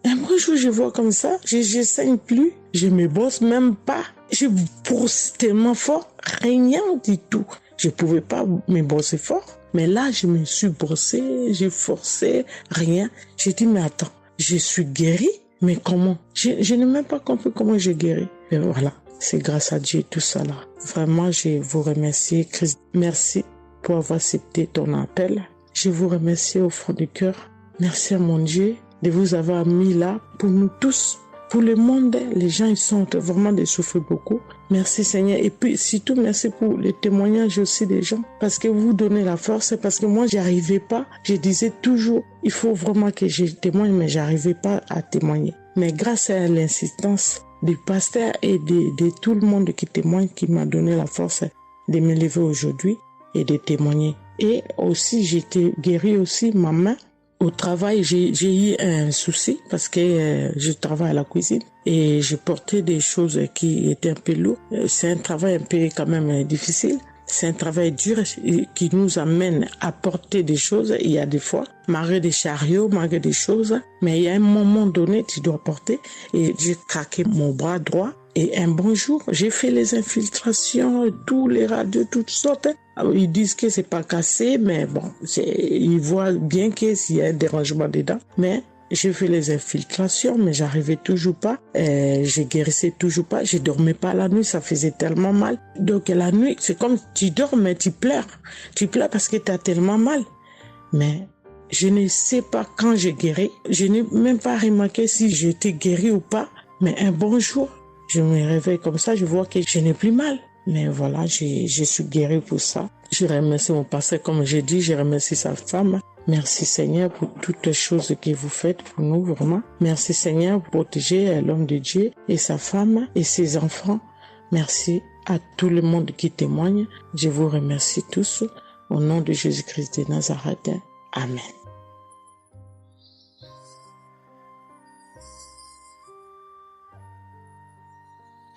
Un bon jour, je vois comme ça, je saigne plus. Je me brosse même pas. Je brosse tellement fort, rien du tout. Je pouvais pas me brosser fort. Mais là, je me suis brossé, j'ai forcé, rien. J'ai dit, mais attends, je suis guérie, mais comment? Je n'ai même pas compris comment j'ai guéri. Et voilà, c'est grâce à Dieu tout ça là. Vraiment, je vous remercie, Christ. Merci pour avoir accepté ton appel. Je vous remercie au fond du cœur. Merci à mon Dieu de vous avoir mis là pour nous tous. Pour le monde, les gens, ils sont vraiment de souffrir beaucoup. Merci Seigneur. Et puis, surtout, merci pour les témoignages aussi des gens. Parce que vous donnez la force. Parce que moi, j'y arrivais pas. Je disais toujours, il faut vraiment que je témoigne, mais j'arrivais pas à témoigner. Mais grâce à l'insistance du pasteur et de tout le monde qui témoigne, qui m'a donné la force de me lever aujourd'hui et de témoigner. Et aussi, j'étais guérie aussi, ma main. Au travail, j'ai eu un souci parce que je travaille à la cuisine et je portais des choses qui étaient un peu lourdes. C'est un travail un peu quand même difficile. C'est un travail dur qui nous amène à porter des choses. Il y a des fois, malgré des chariots, malgré des choses, mais il y a un moment donné, tu dois porter. Et j'ai craqué mon bras droit. Et un bon jour, j'ai fait les infiltrations, tous les radios, toutes sortes. Alors, ils disent que c'est pas cassé, mais bon, ils voient bien qu'il y a un dérangement dedans. Mais j'ai fait les infiltrations, mais j'arrivais toujours pas. Je guérissais toujours pas. Je dormais pas la nuit, ça faisait tellement mal. Donc la nuit, c'est comme tu dors, mais tu pleures. Tu pleures parce que tu as tellement mal. Mais je ne sais pas quand j'ai guéri. Je n'ai même pas remarqué si j'étais guéri ou pas. Mais un bon jour, je me réveille comme ça, je vois que je n'ai plus mal. Mais voilà, je suis guérie pour ça. Je remercie mon pasteur, comme j'ai dit, je remercie sa femme. Merci Seigneur pour toutes les choses que vous faites pour nous, vraiment. Merci Seigneur pour protéger l'homme de Dieu et sa femme et ses enfants. Merci à tout le monde qui témoigne. Je vous remercie tous. Au nom de Jésus-Christ de Nazareth. Amen.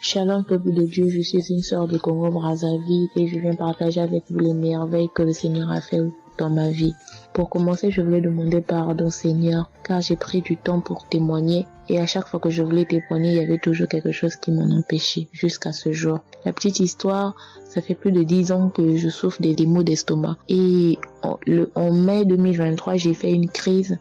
Shalom peuple de Dieu, je suis une sœur de Congo-Brazzaville et je viens partager avec vous les merveilles que le Seigneur a fait dans ma vie. Pour commencer, je voulais demander pardon Seigneur, car j'ai pris du temps pour témoigner et à chaque fois que je voulais témoigner, il y avait toujours quelque chose qui m'en empêchait jusqu'à ce jour. La petite histoire, ça fait plus de 10 ans que je souffre des maux d'estomac et en mai 2023, j'ai fait une crise.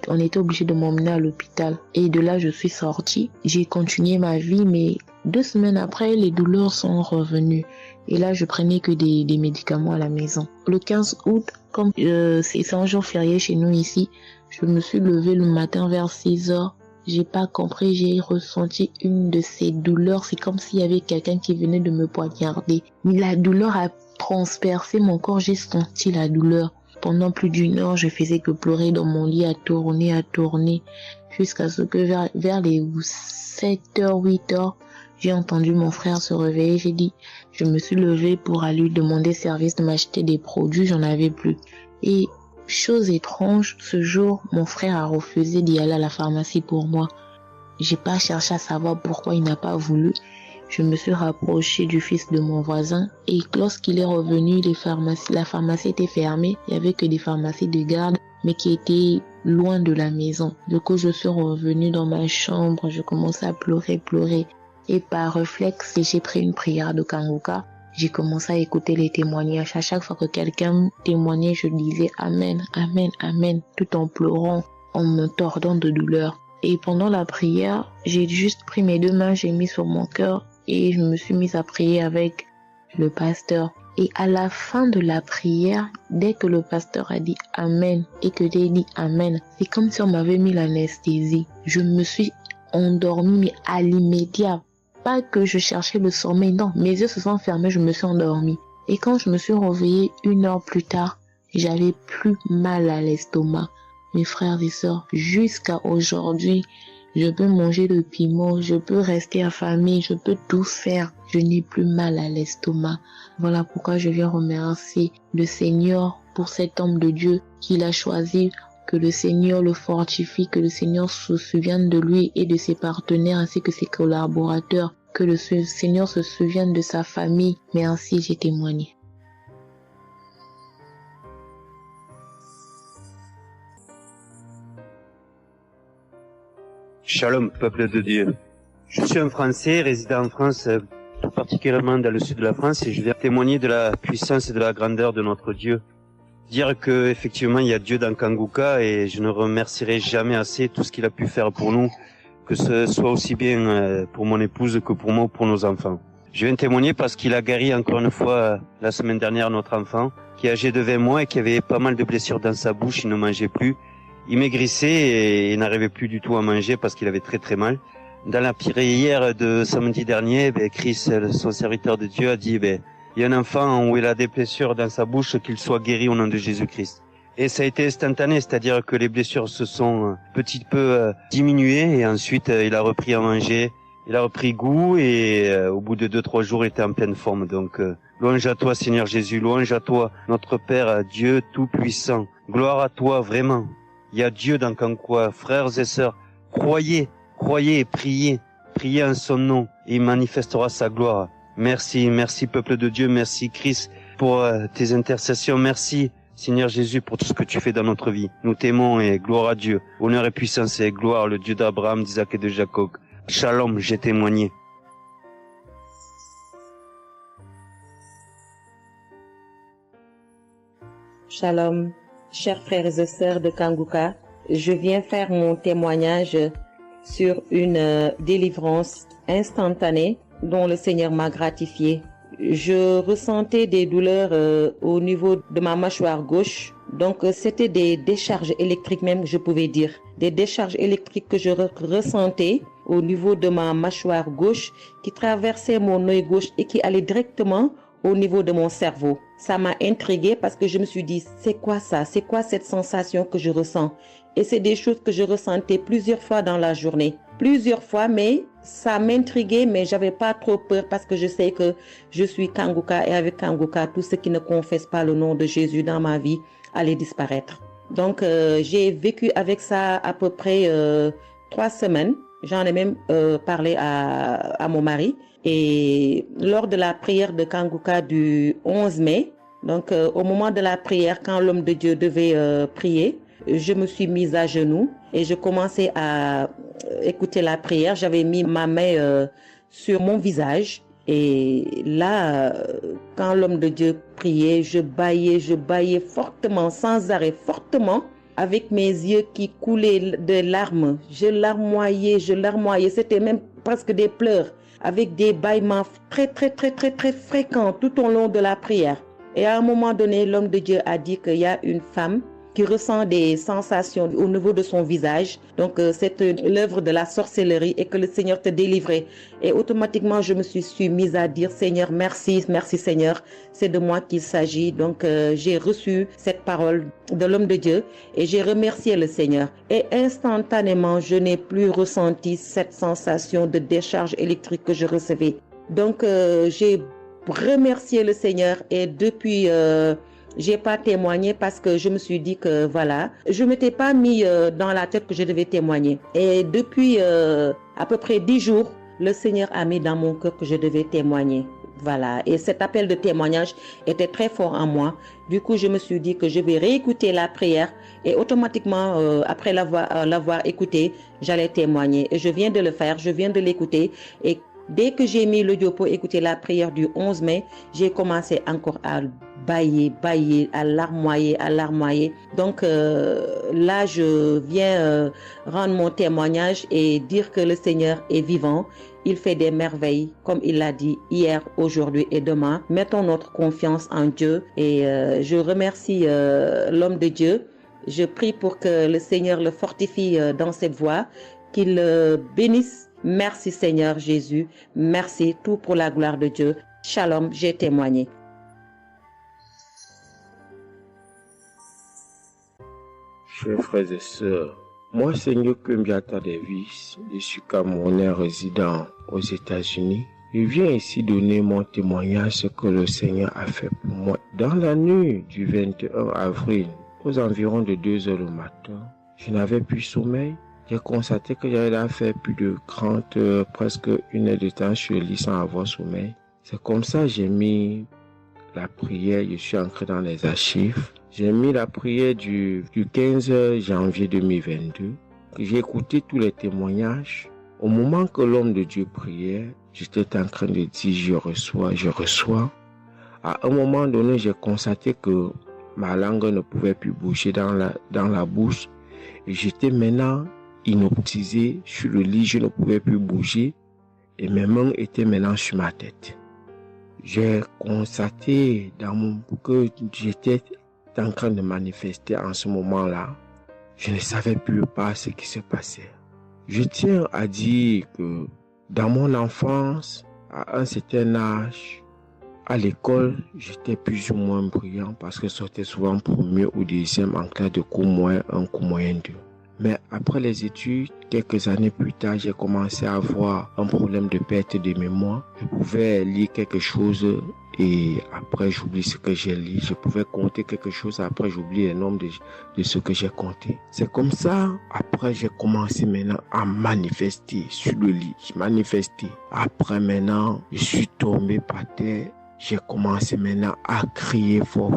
On était obligé de m'emmener à l'hôpital et de là, je suis sortie. J'ai continué ma vie, mais 2 semaines après, les douleurs sont revenues. Et là, je prenais que des médicaments à la maison. Le 15 août, comme c'est un jour férié chez nous ici, je me suis levée le matin vers 6 heures. J'ai pas compris, j'ai ressenti une de ces douleurs. C'est comme s'il y avait quelqu'un qui venait de me poignarder. Mais la douleur a transpercé mon corps, j'ai senti la douleur. Pendant plus d'1 heure, je faisais que pleurer dans mon lit, à tourner, jusqu'à ce que vers les 7h, 8h, j'ai entendu mon frère se réveiller. J'ai dit, Je me suis levée pour aller lui demander service de m'acheter des produits, j'en avais plus. Et chose étrange, ce jour, mon frère a refusé d'y aller à la pharmacie pour moi. J'ai pas cherché à savoir pourquoi il n'a pas voulu. Je me suis rapprochée du fils de mon voisin et lorsqu'il est revenu, la pharmacie était fermée. Il y avait que des pharmacies de garde, mais qui étaient loin de la maison. Du coup, je suis revenue dans ma chambre, je commençais à pleurer. Et par réflexe, j'ai pris une prière de Kanguka. J'ai commencé à écouter les témoignages. À chaque fois que quelqu'un témoignait, je disais Amen, Amen, Amen, tout en pleurant, en me tordant de douleur. Et pendant la prière, j'ai juste pris mes 2 mains, j'ai mis sur mon cœur et je me suis mise à prier avec le pasteur. Et à la fin de la prière, dès que le pasteur a dit Amen et que j'ai dit Amen, c'est comme si on m'avait mis l'anesthésie. Je me suis endormie, mais à l'immédiat. Pas que je cherchais le sommeil, non, mes yeux se sont fermés, je me suis endormie. Et quand je me suis réveillée 1 heure plus tard, j'avais plus mal à l'estomac. Mes frères et sœurs, jusqu'à aujourd'hui, je peux manger le piment, je peux rester affamée, je peux tout faire. Je n'ai plus mal à l'estomac. Voilà pourquoi je viens remercier le Seigneur pour cet homme de Dieu qu'il a choisi. Que le Seigneur le fortifie, que le Seigneur se souvienne de lui et de ses partenaires ainsi que ses collaborateurs, que le Seigneur se souvienne de sa famille. Mais ainsi j'ai témoigné. Shalom, peuple de Dieu. Je suis un Français résidant en France, tout particulièrement dans le sud de la France, et je viens témoigner de la puissance et de la grandeur de notre Dieu. Dire que effectivement il y a Dieu dans Kanguka et je ne remercierai jamais assez tout ce qu'il a pu faire pour nous, que ce soit aussi bien pour mon épouse que pour moi ou pour nos enfants. Je viens témoigner parce qu'il a guéri encore une fois la semaine dernière notre enfant qui est âgé de 20 mois et qui avait pas mal de blessures dans sa bouche, il ne mangeait plus, il maigrissait et il n'arrivait plus du tout à manger parce qu'il avait très très mal. Dans la prière de samedi dernier, Chris, son serviteur de Dieu, a dit il y a un enfant où il a des blessures dans sa bouche, qu'il soit guéri au nom de Jésus-Christ. Et ça a été instantané, c'est-à-dire que les blessures se sont petit peu diminuées et ensuite il a repris à manger, il a repris goût et au bout de 2-3 jours il était en pleine forme. Donc louange à toi Seigneur Jésus, louange à toi notre Père, Dieu Tout-Puissant. Gloire à toi vraiment. Il y a Dieu dans Kanguka, frères et sœurs, croyez et priez en son nom et il manifestera sa gloire. Merci peuple de Dieu, merci Christ pour tes intercessions, merci Seigneur Jésus pour tout ce que tu fais dans notre vie. Nous t'aimons et gloire à Dieu, honneur et puissance et gloire, le Dieu d'Abraham, d'Isaac et de Jacob. Shalom, j'ai témoigné. Shalom, chers frères et sœurs de Kanguka, je viens faire mon témoignage sur une délivrance instantanée dont le Seigneur m'a gratifié. Je ressentais des douleurs au niveau de ma mâchoire gauche. Donc c'était des décharges électriques même, je pouvais dire. Des décharges électriques que je ressentais au niveau de ma mâchoire gauche qui traversaient mon œil gauche et qui allaient directement au niveau de mon cerveau. Ça m'a intriguée parce que je me suis dit, c'est quoi ça? C'est quoi cette sensation que je ressens? Et c'est des choses que je ressentais plusieurs fois dans la journée. Plusieurs fois, mais ça m'intriguait, mais j'avais pas trop peur parce que je sais que je suis Kanguka et avec Kanguka, tout ce qui ne confesse pas le nom de Jésus dans ma vie allait disparaître. Donc, j'ai vécu avec ça à peu près 3 semaines. J'en ai même parlé à mon mari. Et lors de la prière de Kanguka du 11 mai, donc au moment de la prière, quand l'homme de Dieu devait prier, je me suis mise à genoux et je commençais à écouter la prière. J'avais mis ma main sur mon visage et là, quand l'homme de Dieu priait, je bâillais fortement, sans arrêt, fortement, avec mes yeux qui coulaient de larmes. Je larmoyais. C'était même presque des pleurs, avec des bâillements très fréquents tout au long de la prière. Et à un moment donné, l'homme de Dieu a dit qu'il y a une femme qui ressent des sensations au niveau de son visage. Donc, c'est l'œuvre de la sorcellerie et que le Seigneur te délivrait. Et automatiquement, je me suis mise à dire, Seigneur, merci Seigneur, c'est de moi qu'il s'agit. Donc, j'ai reçu cette parole de l'homme de Dieu et j'ai remercié le Seigneur. Et instantanément, je n'ai plus ressenti cette sensation de décharge électrique que je recevais. Donc, j'ai remercié le Seigneur et depuis j'ai pas témoigné parce que je me suis dit que voilà, je m'étais pas mis dans la tête que je devais témoigner. Et depuis à peu près 10 jours, le Seigneur a mis dans mon cœur que je devais témoigner. Voilà, et cet appel de témoignage était très fort en moi. Du coup, je me suis dit que je vais réécouter la prière et automatiquement, après l'avoir écouté, j'allais témoigner. Et je viens de le faire, je viens de l'écouter. Et dès que j'ai mis l'audio pour écouter la prière du 11 mai, j'ai commencé encore à bailler, à larmoyer. Donc là, je viens rendre mon témoignage et dire que le Seigneur est vivant. Il fait des merveilles, comme il l'a dit hier, aujourd'hui et demain. Mettons notre confiance en Dieu et je remercie l'homme de Dieu. Je prie pour que le Seigneur le fortifie dans cette voie, qu'il le bénisse. Merci Seigneur Jésus. Merci, tout pour la gloire de Dieu. Shalom, j'ai témoigné. Chers frères et sœurs, moi, Seigneur Kumbiata Davis, je suis Camerounais résident aux États-Unis. Je viens ici donner mon témoignage ce que le Seigneur a fait pour moi. Dans la nuit du 21 avril, aux environs de 2 heures du matin, je n'avais plus sommeil. J'ai constaté que j'avais là fait plus de 30 heures, presque 1 heure de temps sur le lit sans avoir sommeil. C'est comme ça que j'ai mis la prière, je suis entré dans les archives. J'ai mis la prière du 15 janvier 2022. J'ai écouté tous les témoignages. Au moment que l'homme de Dieu priait, j'étais en train de dire je reçois. À un moment donné, j'ai constaté que ma langue ne pouvait plus bouger dans la bouche. Et j'étais maintenant inoptisé sur le lit, je ne pouvais plus bouger. Et mes mains étaient maintenant sur ma tête. J'ai constaté que j'étais en train de manifester en ce moment-là. Je ne savais plus pas ce qui se passait. Je tiens à dire que dans mon enfance, à un certain âge, à l'école, j'étais plus ou moins brillant parce que je sortais souvent premier ou deuxième en classe de cours moyen 1, cours moyen 2. Mais après les études, quelques années plus tard, j'ai commencé à avoir un problème de perte de mémoire. Je pouvais lire quelque chose et après j'oublie ce que j'ai lu. Je pouvais compter quelque chose, après j'oublie le nombre de ce que j'ai compté. C'est comme ça, après j'ai commencé maintenant à manifester sur le lit. Je manifestais. Après maintenant, je suis tombé par terre. J'ai commencé maintenant à crier fort.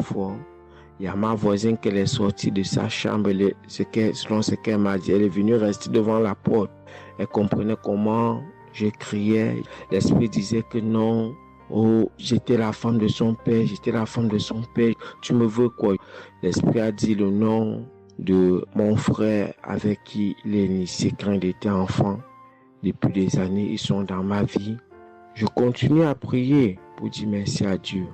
Il y a ma voisine qui est sortie de sa chambre, selon ce qu'elle m'a dit, elle est venue rester devant la porte. Elle comprenait comment je criais. L'esprit disait que non, j'étais la femme de son père, tu me veux quoi? L'esprit a dit le nom de mon frère avec qui il est initié quand il était enfant. Depuis des années, ils sont dans ma vie. Je continue à prier pour dire merci à Dieu.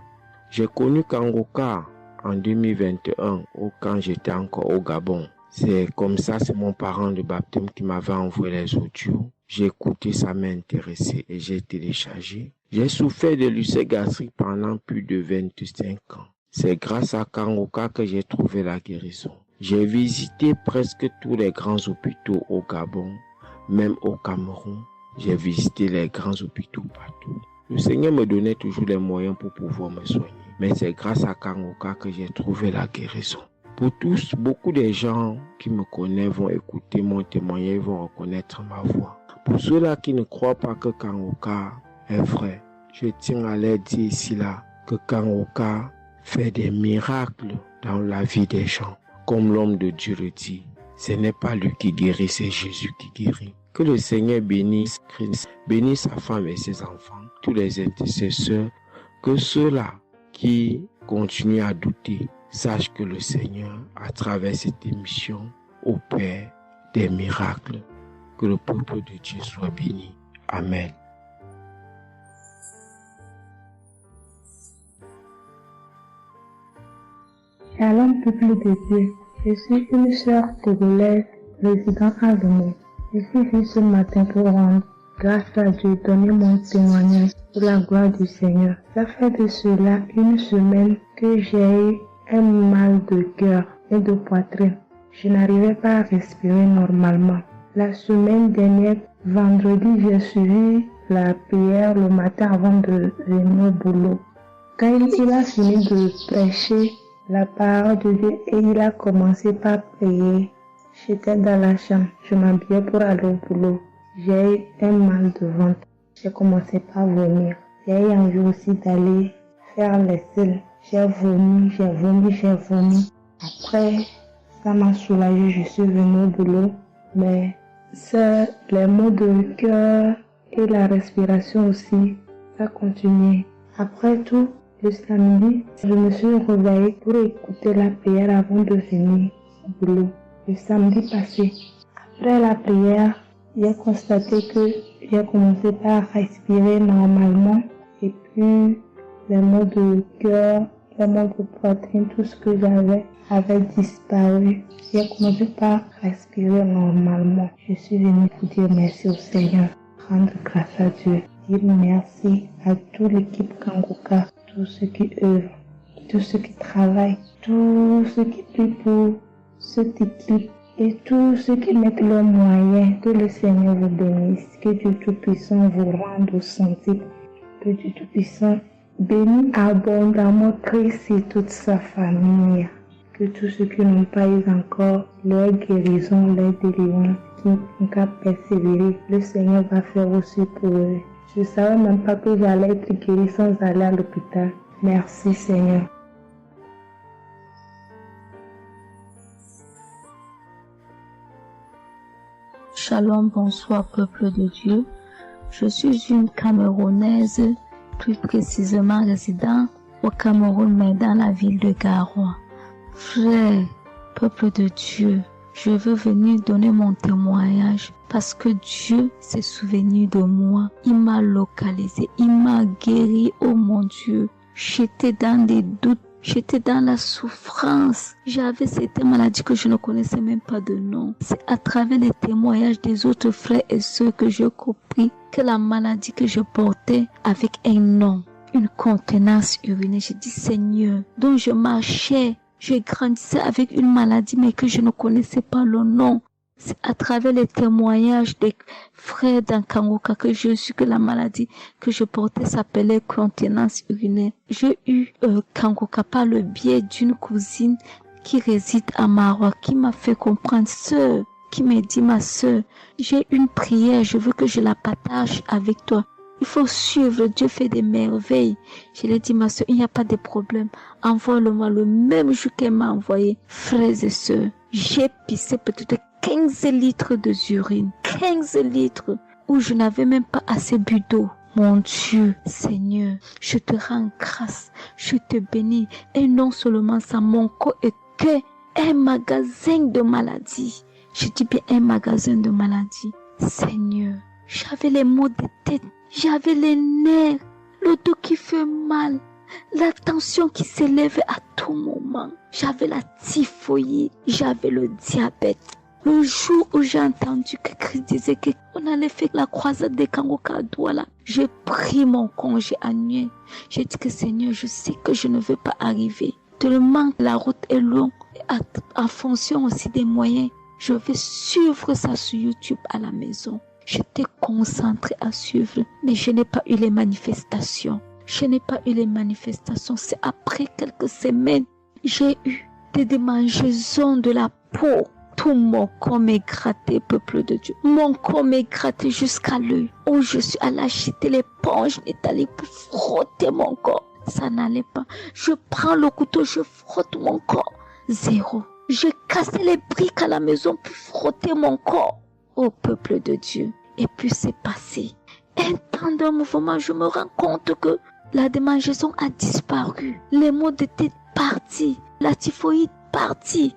J'ai connu Kangoka en 2021, quand j'étais encore au Gabon. C'est comme ça, c'est mon parent de baptême qui m'avait envoyé les audios. J'ai écouté, ça m'a intéressé et j'ai téléchargé. J'ai souffert de l'ulcère gastrique pendant plus de 25 ans. C'est grâce à Kangoka que j'ai trouvé la guérison. J'ai visité presque tous les grands hôpitaux au Gabon, même au Cameroun. J'ai visité les grands hôpitaux partout. Le Seigneur me donnait toujours les moyens pour pouvoir me soigner. Mais c'est grâce à Kangoka que j'ai trouvé la guérison. Pour tous, beaucoup de gens qui me connaissent vont écouter mon témoignage, vont reconnaître ma voix. Pour ceux-là qui ne croient pas que Kangoka est vrai, je tiens à leur dire ici là que Kangoka fait des miracles dans la vie des gens. Comme l'homme de Dieu le dit, ce n'est pas lui qui guérit, c'est Jésus qui guérit. Que le Seigneur bénisse Christ, bénisse sa femme et ses enfants, tous les intercesseurs, que ceux-là qui continuent à douter sachent que le Seigneur, à travers cette émission, opère des miracles. Que le peuple de Dieu soit béni. Amen. Shalom, peuple de Dieu. Je suis une sœur togolaise résidant à Lomé. Je suis venue ce matin pour rendre grâce à Dieu, donner mon témoignage pour la gloire du Seigneur. Ça fait de cela 1 semaine que j'ai eu un mal de cœur et de poitrine. Je n'arrivais pas à respirer normalement. La semaine dernière, vendredi, j'ai suivi la prière le matin avant de venir au boulot. Quand il a fini de prêcher la parole de Dieu et il a commencé par prier, j'étais dans la chambre, je m'habillais pour aller au boulot. J'ai eu un mal de ventre. J'ai commencé par vomir. J'ai eu envie aussi d'aller faire les selles. J'ai vomi. Après, ça m'a soulagée, je suis venue au boulot. Mais c'est les maux de cœur et la respiration aussi, ça continuait. Après tout, le samedi, je me suis réveillée pour écouter la prière avant de venir au boulot. Le samedi passé, après la prière, j'ai constaté que j'ai commencé par respirer normalement et puis les maux de cœur, les maux de poitrine, tout ce que j'avais avait disparu. J'ai commencé par respirer normalement. Je suis venue pour dire merci au Seigneur, rendre grâce à Dieu, dire merci à toute l'équipe Kanguka, tous ceux qui œuvrent, tous ceux qui travaillent, tous ceux qui prient pour cette équipe et tous ceux qui mettent leurs moyens. Que le Seigneur vous bénisse, que Dieu Tout-Puissant vous rende au centime, que Dieu Tout-Puissant bénisse abondamment Christ et toute sa famille. Que tous ceux qui n'ont pas eu encore leur guérison, leur délivrance, qui n'ont qu'à persévérer, le Seigneur va faire aussi pour eux. Je ne savais même pas que j'allais être guérie sans aller à l'hôpital. Merci Seigneur. Shalom, bonsoir peuple de Dieu. Je suis une Camerounaise, plus précisément résident au Cameroun, mais dans la ville de Garoua. Frère, peuple de Dieu, je veux venir donner mon témoignage parce que Dieu s'est souvenu de moi. Il m'a localisé, il m'a guéri, oh mon Dieu. J'étais dans des doutes, j'étais dans la souffrance. J'avais cette maladie que je ne connaissais même pas de nom. C'est à travers les témoignages des autres frères et sœurs que j'ai compris que la maladie que je portais avec un nom, une contenance urinée. J'ai dit Seigneur, dont je marchais, je grandissais avec une maladie mais que je ne connaissais pas le nom. C'est à travers les témoignages des frères d'Ankangoka que je su que la maladie que je portais s'appelait contenance urinaire. J'ai eu Kangoka par le biais d'une cousine qui réside à Maroc, qui m'a fait comprendre, sœur, qui m'a dit ma sœur, j'ai une prière, je veux que je la partage avec toi. Il faut suivre, Dieu fait des merveilles. Je lui ai dit, ma soeur, il n'y a pas de problème. Envoie-le-moi le même jour qu'elle m'a envoyé. Frères et sœurs, j'ai pissé peut-être 15 litres d'urine. 15 litres où je n'avais même pas assez bu d'eau. Mon Dieu, Seigneur, je te rends grâce. Je te bénis. Et non seulement ça, mon corps est que un magasin de maladies. Je dis bien un magasin de maladies. Seigneur, j'avais les maux de tête. J'avais les nerfs, le dos qui fait mal, la tension qui s'élève à tout moment. J'avais la typhoïde, j'avais le diabète. Le jour où j'ai entendu que Christ disait qu'on allait faire la croisade des Kangoka à Douala, j'ai pris mon congé annuel. J'ai dit que Seigneur, je sais que je ne veux pas arriver. Tellement la route est longue, en fonction aussi des moyens. Je vais suivre ça sur YouTube à la maison. J'étais concentrée à suivre, mais je n'ai pas eu les manifestations. C'est après quelques semaines, j'ai eu des démangeaisons de la peau. Tout mon corps m'est gratté, peuple de Dieu. Mon corps m'est gratté jusqu'à l'œil. Oh, je suis allée acheter l'éponge métallique pour frotter mon corps. Ça n'allait pas. Je prends le couteau, je frotte mon corps. Zéro. J'ai cassé les briques à la maison pour frotter mon corps. Au peuple de Dieu. Et puis c'est passé. Un temps de mouvement, je me rends compte que la démangeaison a disparu. Les maux de tête partis. La typhoïde partie.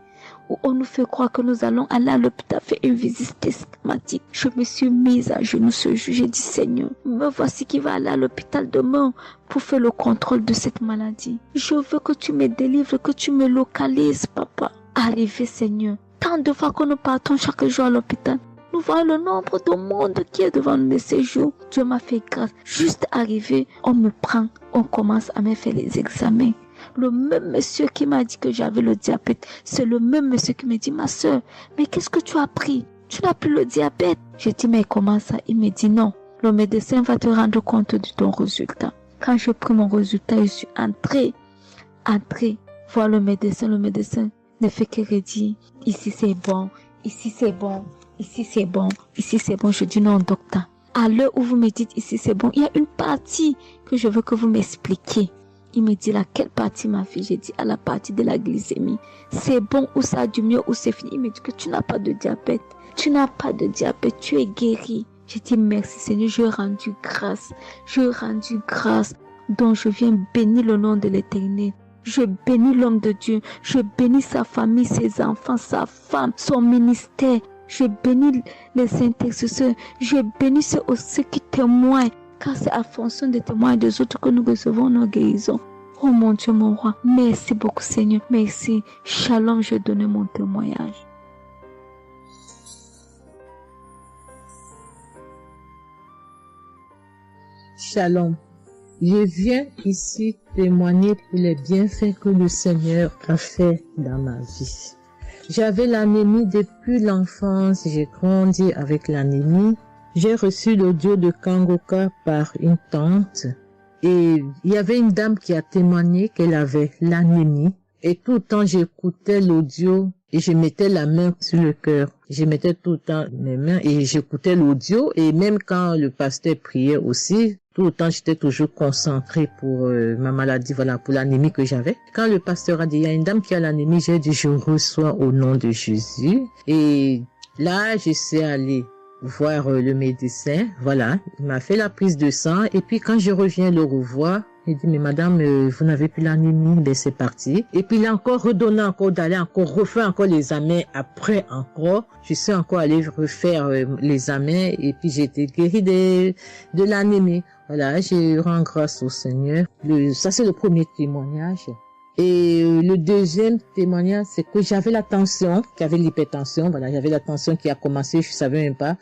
Où on nous fait croire que nous allons aller à l'hôpital faire une visite systématique. Je me suis mise à genoux ce jour. J'ai dit Seigneur, me voici qui va aller à l'hôpital demain pour faire le contrôle de cette maladie. Je veux que tu me délivres, que tu me localises, papa. Arrivé Seigneur. Tant de fois que nous partons chaque jour à l'hôpital. Nous voyons le nombre de monde qui est devant nous ces jours. Dieu m'a fait grâce. Juste arrivé, on me prend, on commence à me faire les examens. Le même monsieur qui m'a dit que j'avais le diabète, c'est le même monsieur qui me dit, ma soeur, mais qu'est-ce que tu as pris? Tu n'as plus le diabète. J'ai dit, mais comment ça? Il me dit, non, le médecin va te rendre compte de ton résultat. Quand j'ai pris mon résultat, je suis entrée voir le médecin. Le médecin ne fait que redire, ici c'est bon, ici c'est bon, ici c'est bon, ici c'est bon. Je dis non, docteur. À l'heure où vous me dites ici c'est bon, il y a une partie que je veux que vous m'expliquiez. Il me dit laquelle partie, ma fille? J'ai dit à la partie de la glycémie. C'est bon ou ça a du mieux ou c'est fini? Il me dit que tu n'as pas de diabète. Tu n'as pas de diabète, tu es guéri. J'ai dit merci Seigneur, je rendu grâce. Donc je viens bénir le nom de l'Éternel. Je bénis l'homme de Dieu. Je bénis sa famille, ses enfants, sa femme, son ministère. Je bénis les intercesseurs. Je bénis ceux aussi qui témoignent. Car c'est à fonction des témoignages des autres que nous recevons nos guérisons. Oh mon Dieu, mon roi. Merci beaucoup Seigneur. Merci. Shalom, je donne mon témoignage. Shalom. Je viens ici témoigner pour les bienfaits que le Seigneur a fait dans ma vie. J'avais l'anémie depuis l'enfance, j'ai grandi avec l'anémie. J'ai reçu l'audio de Kangoka par une tante et il y avait une dame qui a témoigné qu'elle avait l'anémie et tout le temps j'écoutais l'audio et je mettais la main sur le cœur. Je mettais tout le temps mes mains et j'écoutais l'audio et même quand le pasteur priait aussi, tout le temps j'étais toujours concentrée pour ma maladie, voilà, pour l'anémie que j'avais. Quand le pasteur a dit, il y a une dame qui a l'anémie, j'ai dit, je reçois au nom de Jésus. Et là, je suis allée voir le médecin, voilà, il m'a fait la prise de sang et puis quand je reviens le revoir, il dit mais madame vous n'avez plus l'anémie, ben c'est parti. Et puis il a encore redonné encore d'aller encore refaire encore les examens après encore, je suis encore allée refaire les examens et puis j'ai été guérie de l'anémie. Voilà, je rends grâce au Seigneur. Ça c'est le premier témoignage. Et le deuxième témoignage, c'est que j'avais la tension, j'avais l'hypertension, voilà, j'avais la tension qui a commencé, je savais même pas,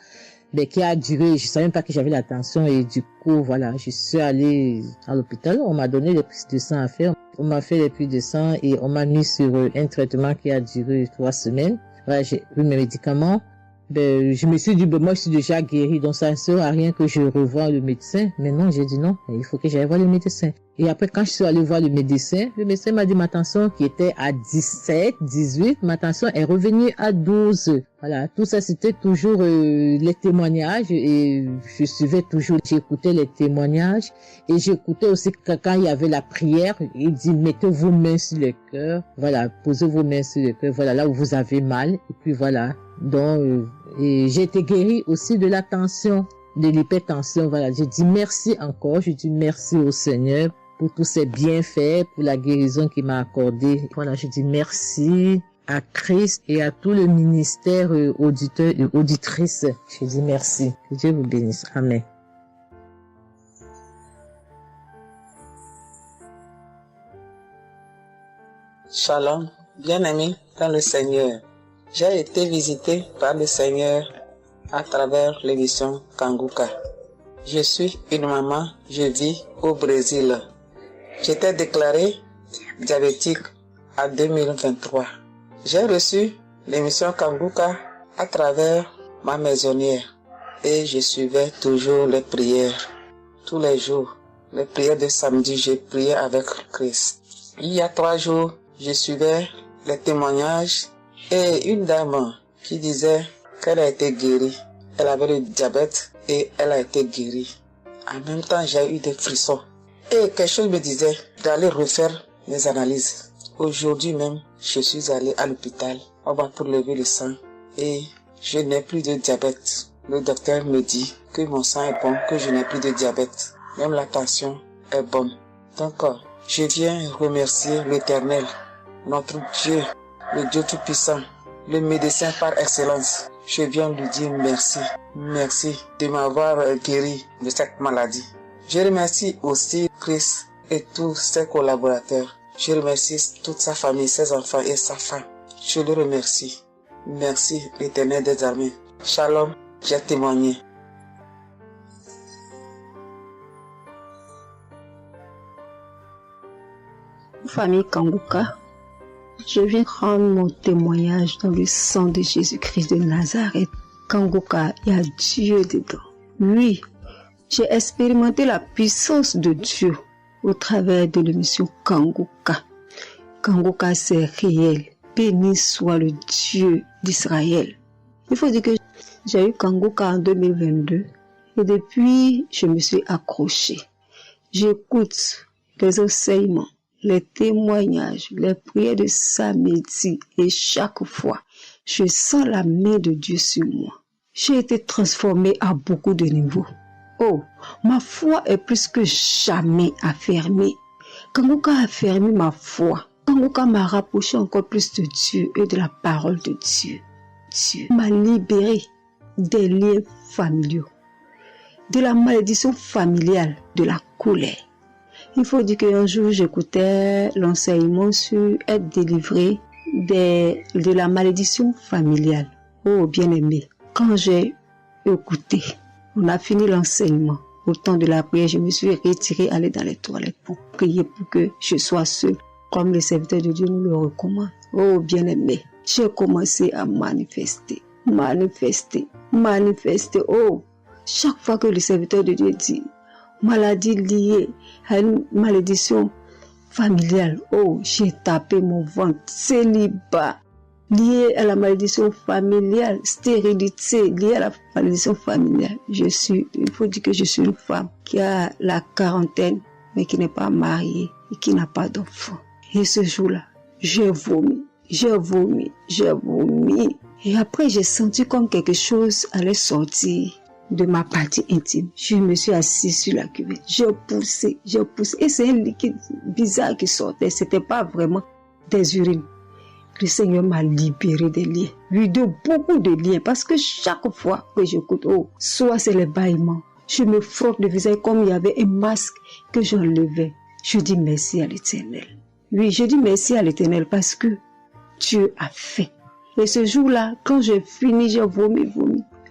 mais qui a duré, je savais même pas que j'avais la tension et du coup, voilà, je suis allée à l'hôpital, on m'a donné les prises de sang à faire, on m'a fait les prises de sang et on m'a mis sur un traitement qui a duré 3 semaines. Voilà, j'ai pris mes médicaments. Ben, je me suis dit, ben, moi, je suis déjà guérie, donc ça ne sert à rien que je revoie le médecin. Mais non, j'ai dit non, il faut que j'aille voir le médecin. Et après, quand je suis allée voir le médecin m'a dit ma tension qui était à 17, 18, ma tension est revenue à 12. Voilà, tout ça, c'était toujours les témoignages et je suivais toujours, j'écoutais les témoignages et j'écoutais aussi quand il y avait la prière, il dit, mettez vos mains sur le cœur, voilà, posez vos mains sur le cœur, voilà, là où vous avez mal, et puis voilà. Donc, et j'ai été guérie aussi de la tension, de l'hypertension, voilà. Je dis merci encore, je dis merci au Seigneur pour tous ses bienfaits, pour la guérison qu'il m'a accordée. Voilà, je dis merci à Christ et à tout le ministère auditeur et auditrice. Je dis merci. Que Dieu vous bénisse. Amen. Shalom, bien-aimé dans le Seigneur. J'ai été visité par le Seigneur à travers l'émission Kanguka. Je suis une maman, je vis au Brésil. J'étais déclarée diabétique en 2023. J'ai reçu l'émission Kanguka à travers ma maisonnière et je suivais toujours les prières. Tous les jours, les prières de samedi, j'ai prié avec Christ. Il y a 3 jours, je suivais les témoignages et une dame qui disait qu'elle a été guérie. Elle avait le diabète et elle a été guérie. En même temps, j'ai eu des frissons. Et quelque chose me disait d'aller refaire mes analyses. Aujourd'hui même, je suis allé à l'hôpital. On va pour lever le sang et je n'ai plus de diabète. Le docteur me dit que mon sang est bon, que je n'ai plus de diabète. Même la tension est bonne. Donc, je viens remercier l'Éternel, notre Dieu, le Dieu Tout-Puissant, le médecin par excellence. Je viens lui dire merci. Merci de m'avoir guéri de cette maladie. Je remercie aussi Christ et tous ses collaborateurs. Je remercie toute sa famille, ses enfants et sa femme. Je le remercie. Merci l'Éternel des armées. Shalom, j'ai témoigné. Famille Kanguka, je viens rendre mon témoignage dans le sang de Jésus-Christ de Nazareth. Kanguka, il y a Dieu dedans. Oui, j'ai expérimenté la puissance de Dieu au travers de l'émission Kanguka. Kanguka, c'est réel. Béni soit le Dieu d'Israël. Il faut dire que j'ai eu Kanguka en 2022 et depuis, je me suis accrochée. J'écoute les enseignements, les témoignages, les prières de samedi et chaque fois, je sens la main de Dieu sur moi. J'ai été transformée à beaucoup de niveaux. Oh, ma foi est plus que jamais affermie. Kanguka a affermi ma foi. Kanguka m'a rapproché encore plus de Dieu et de la parole de Dieu. Dieu m'a libéré des liens familiaux, de la malédiction familiale, de la colère. Il faut dire qu'un jour, j'écoutais l'enseignement sur être délivré de la malédiction familiale. Oh, bien-aimé, quand j'ai écouté, on a fini l'enseignement. Au temps de la prière, je me suis retirée, aller dans les toilettes pour prier pour que je sois seule, comme le serviteur de Dieu nous le recommande. Oh, bien-aimé, j'ai commencé à manifester. Oh, chaque fois que le serviteur de Dieu dit maladie liée à une malédiction familiale, oh, j'ai tapé mon ventre. Célibat lié à la malédiction familiale, stérilité liée à la malédiction familiale. Il faut dire que je suis une femme qui a la quarantaine, mais qui n'est pas mariée et qui n'a pas d'enfant. Et ce jour-là, j'ai vomi. Et après, j'ai senti comme quelque chose allait sortir de ma partie intime. Je me suis assise sur la cuvette. J'ai poussé. Et c'est un liquide bizarre qui sortait. C'était pas vraiment des urines. Le Seigneur m'a libéré des liens. Oui, de beaucoup de liens. Parce que chaque fois que j'écoute, oh, soit c'est les bâillements. Je me frotte le visage comme il y avait un masque que j'enlevais. Je dis merci à l'Éternel. Oui, je dis merci à l'Éternel parce que Dieu a fait. Et ce jour-là, quand j'ai fini, j'ai vomi.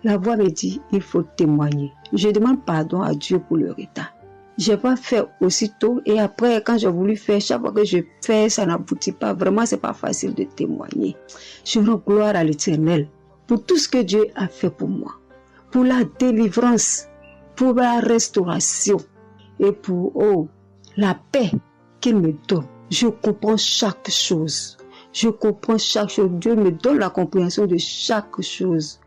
La voix me dit, il faut témoigner. Je demande pardon à Dieu pour le retard. Je n'ai pas fait aussitôt et après, quand j'ai voulu faire, chaque fois que je fais, ça n'aboutit pas. Vraiment, c'est pas facile de témoigner. Je rends gloire à l'Éternel pour tout ce que Dieu a fait pour moi. Pour la délivrance, pour la restauration et pour, la paix qu'il me donne. Je comprends chaque chose. Dieu me donne la compréhension de chaque chose.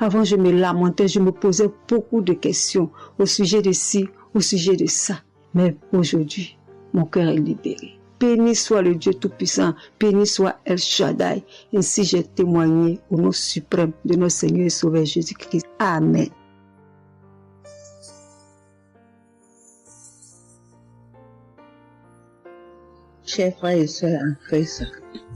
Avant, je me lamentais, je me posais beaucoup de questions au sujet de ci, au sujet de ça. Mais aujourd'hui, mon cœur est libéré. Béni soit le Dieu Tout-Puissant, béni soit El Shaddai. Ainsi j'ai témoigné au nom suprême de notre Seigneur et Sauveur Jésus-Christ. Amen. Chers frères et sœurs en Christ,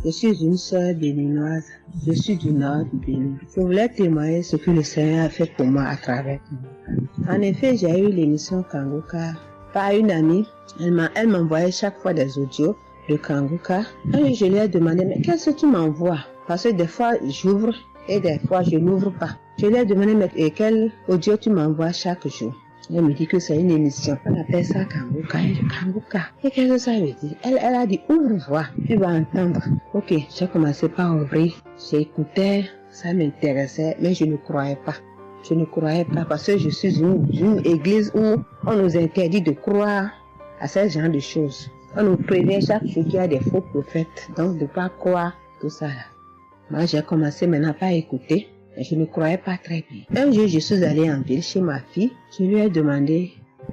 je suis une sœur béninoise, je suis du nord du Bénin. Je voulais témoigner ce que le Seigneur a fait pour moi à travers moi. En effet, j'ai eu l'émission Kanguka par une amie. Elle m'envoyait chaque fois des audios de Kanguka. Et je lui ai demandé, mais qu'est-ce que tu m'envoies? Parce que des fois, j'ouvre et des fois, je n'ouvre pas. Je lui ai demandé, mais quel audio tu m'envoies chaque jour? Elle me dit que c'est une émission. On appelle ça Kanguka. Kanguka. Et qu'est-ce que ça veut dire? Elle a dit, ouvre-voix, tu vas entendre. Ok, j'ai commencé par ouvrir. J'écoutais, ça m'intéressait, mais je ne croyais pas. Je ne croyais pas parce que je suis une église où on nous interdit de croire à ce genre de choses. On nous prévient chaque jour qu'il y a des faux prophètes, donc de ne pas croire tout ça là. Moi, j'ai commencé maintenant à écouter. Je ne croyais pas très bien. Un jour, je suis allée en ville chez ma fille. Je lui ai demandé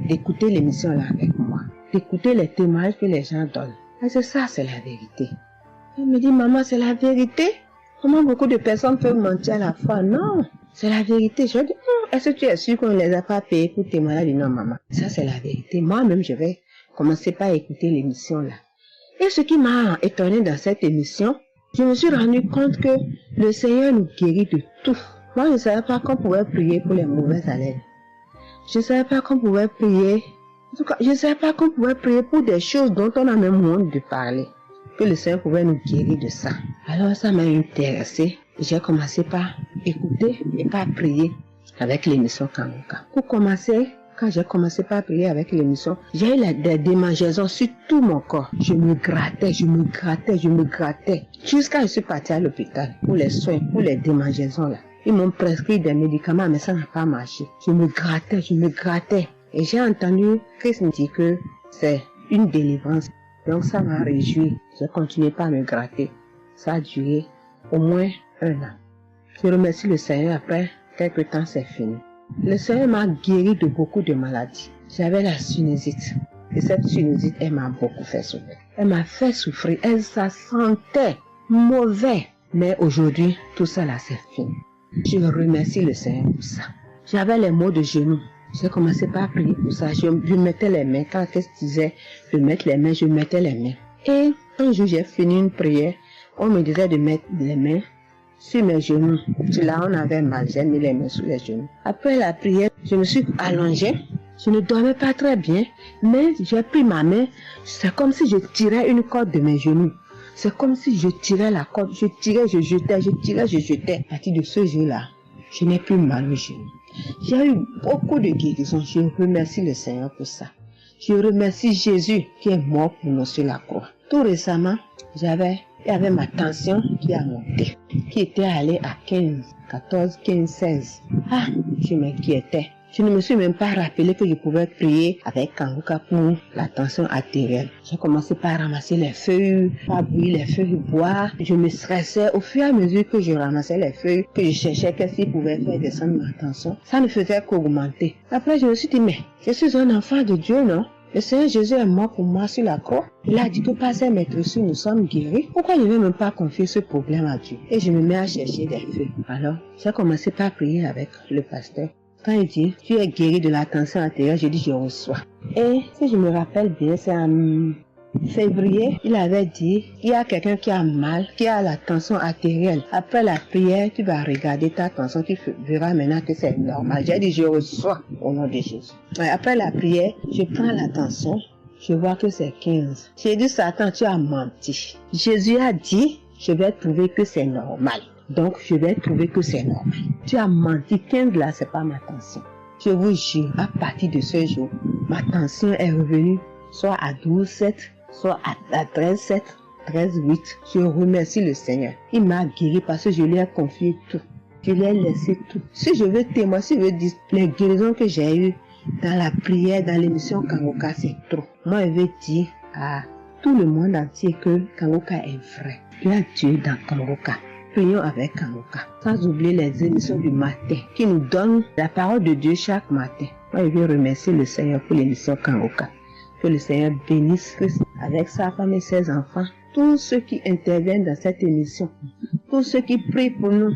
d'écouter l'émission là avec moi, d'écouter les témoignages que les gens donnent. Et c'est ça, c'est la vérité. Elle me dit, maman, c'est la vérité? Comment beaucoup de personnes peuvent mentir à la fois? Non, c'est la vérité. Je dis, est-ce que tu es sûr qu'on ne les a pas payés pour témoigner? Elle dit, non, maman, ça c'est la vérité. Moi-même, je vais commencer par écouter l'émission là. Et ce qui m'a étonné dans cette émission, je me suis rendu compte que le Seigneur nous guérit de tout. Moi, je ne savais pas qu'on pouvait prier pour les mauvaises haleines. Je ne savais pas qu'on pouvait prier. En tout cas, je ne savais pas qu'on pouvait prier pour des choses dont on a même honte de parler. Que le Seigneur pouvait nous guérir de ça. Alors, ça m'a intéressé. J'ai commencé par écouter et par prier avec l'émission Kanguka. Pour commencer, quand j'ai commencé par prier avec l'émission, j'ai eu des démangeaisons sur tout mon corps. Je me grattais. Jusqu'à ce que je suis partie à l'hôpital pour les soins, pour les démangeaisons là. Ils m'ont prescrit des médicaments, mais ça n'a pas marché. Je me grattais. Et j'ai entendu Christ me dire que c'est une délivrance. Donc ça m'a réjoui. J'ai continué pas à me gratter. Ça a duré au moins 1 an. Je remercie le Seigneur, après quelques temps c'est fini. Le Seigneur m'a guéri de beaucoup de maladies. J'avais la sinusite. Et cette sinusite, elle m'a beaucoup fait souffrir. Elle m'a fait souffrir. Ça sentait mauvais. Mais aujourd'hui, tout ça là, c'est fini. Je remercie le Seigneur pour ça. J'avais les maux de genoux. J'ai commencé par prier pour ça. Je mettais les mains. Quand elle disait de mettre les mains, je mettais les mains. Et un jour, j'ai fini une prière. On me disait de mettre les mains sur mes genoux. Là, on avait mal. J'ai mis les mains sur les genoux. Après la prière, je me suis allongée. Je ne dormais pas très bien. Mais j'ai pris ma main. C'est comme si je tirais une corde de mes genoux. C'est comme si je tirais la corde. Je tirais, je jetais, je tirais, je jetais. À partir de ce jour-là, je n'ai plus mal aux genoux. J'ai eu beaucoup de guérisons. Je remercie le Seigneur pour ça. Je remercie Jésus qui est mort pour nous sur la croix. Tout récemment, il y avait ma tension qui a monté, qui était allée à 15, 14, 15, 16. Ah, je m'inquiétais. Je ne me suis même pas rappelé que je pouvais prier avec Kanguka pour la tension artérielle. J'ai commencé par ramasser les feuilles, par bouillir les feuilles de bois. Je me stressais au fur et à mesure que je ramassais les feuilles, que je cherchais qu'est-ce qui pouvait faire descendre ma tension. Ça ne faisait qu'augmenter. Après, je me suis dit, mais je suis un enfant de Dieu, non? Le Seigneur Jésus est mort pour moi sur la croix. Il a dit que par ses maîtresses, nous sommes guéris. Pourquoi je ne vais même pas confier ce problème à Dieu? Et je me mets à chercher des feuilles. Alors, j'ai commencé par prier avec le pasteur. Quand il dit, tu es guéri de la tension artérielle, je dis, je reçois. Et si je me rappelle bien, c'est en février, il avait dit, il y a quelqu'un qui a mal, qui a la tension artérielle. Après la prière, tu vas regarder ta tension, tu verras maintenant que c'est normal. J'ai dit, je reçois au nom de Jésus. Et après la prière, je prends la tension, je vois que c'est 15. J'ai dit, Satan, tu as menti. Jésus a dit, je vais trouver que c'est normal. Donc, je vais trouver que c'est normal. Tu as menti, 15 là, c'est pas ma tension. Je vous jure, à partir de ce jour, ma tension est revenue soit à 12,7, soit à 13,7, 13,8. Je remercie le Seigneur. Il m'a guéri parce que je lui ai confié tout. Je lui ai laissé tout. Si je veux témoigner, si je veux dire les guérisons que j'ai eues dans la prière, dans l'émission Kanguka, c'est trop. Moi, je veux dire à tout le monde entier que Kanguka est vrai. Il y a Dieu dans Kanguka. Prions avec Kanguka, sans oublier les émissions du matin qui nous donnent la parole de Dieu chaque matin. Moi, je veux remercier le Seigneur pour l'émission Kanguka. Que le Seigneur bénisse Christ avec sa femme et ses enfants, tous ceux qui interviennent dans cette émission, tous ceux qui prient pour nous.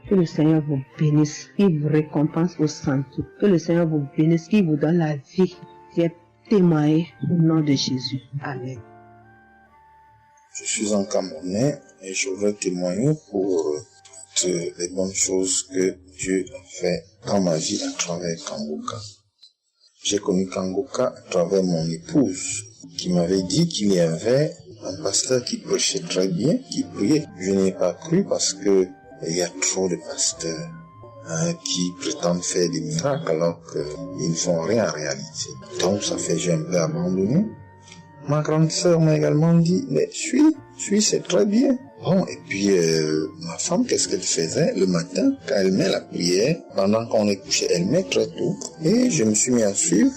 Que le Seigneur vous bénisse, qu'il vous récompense au centre. Que le Seigneur vous bénisse, qu'il vous donne la vie. J'ai témoigné au nom de Jésus. Amen. Je suis un Camerounais et je veux témoigner pour toutes les bonnes choses que Dieu a fait dans ma vie à travers Kanguka. J'ai connu Kanguka à travers mon épouse qui m'avait dit qu'il y avait un pasteur qui prêchait très bien, qui priait. Je n'ai pas cru parce que il y a trop de pasteurs qui prétendent faire des miracles alors qu'ils ne font rien en réalité. Donc ça fait que j'ai un peu abandonné. Ma grande sœur m'a également dit, mais suis, c'est très bien. Bon, et puis ma femme, qu'est-ce qu'elle faisait le matin quand elle met la prière, pendant qu'on est couché, elle met très tôt. Et je me suis mis à suivre.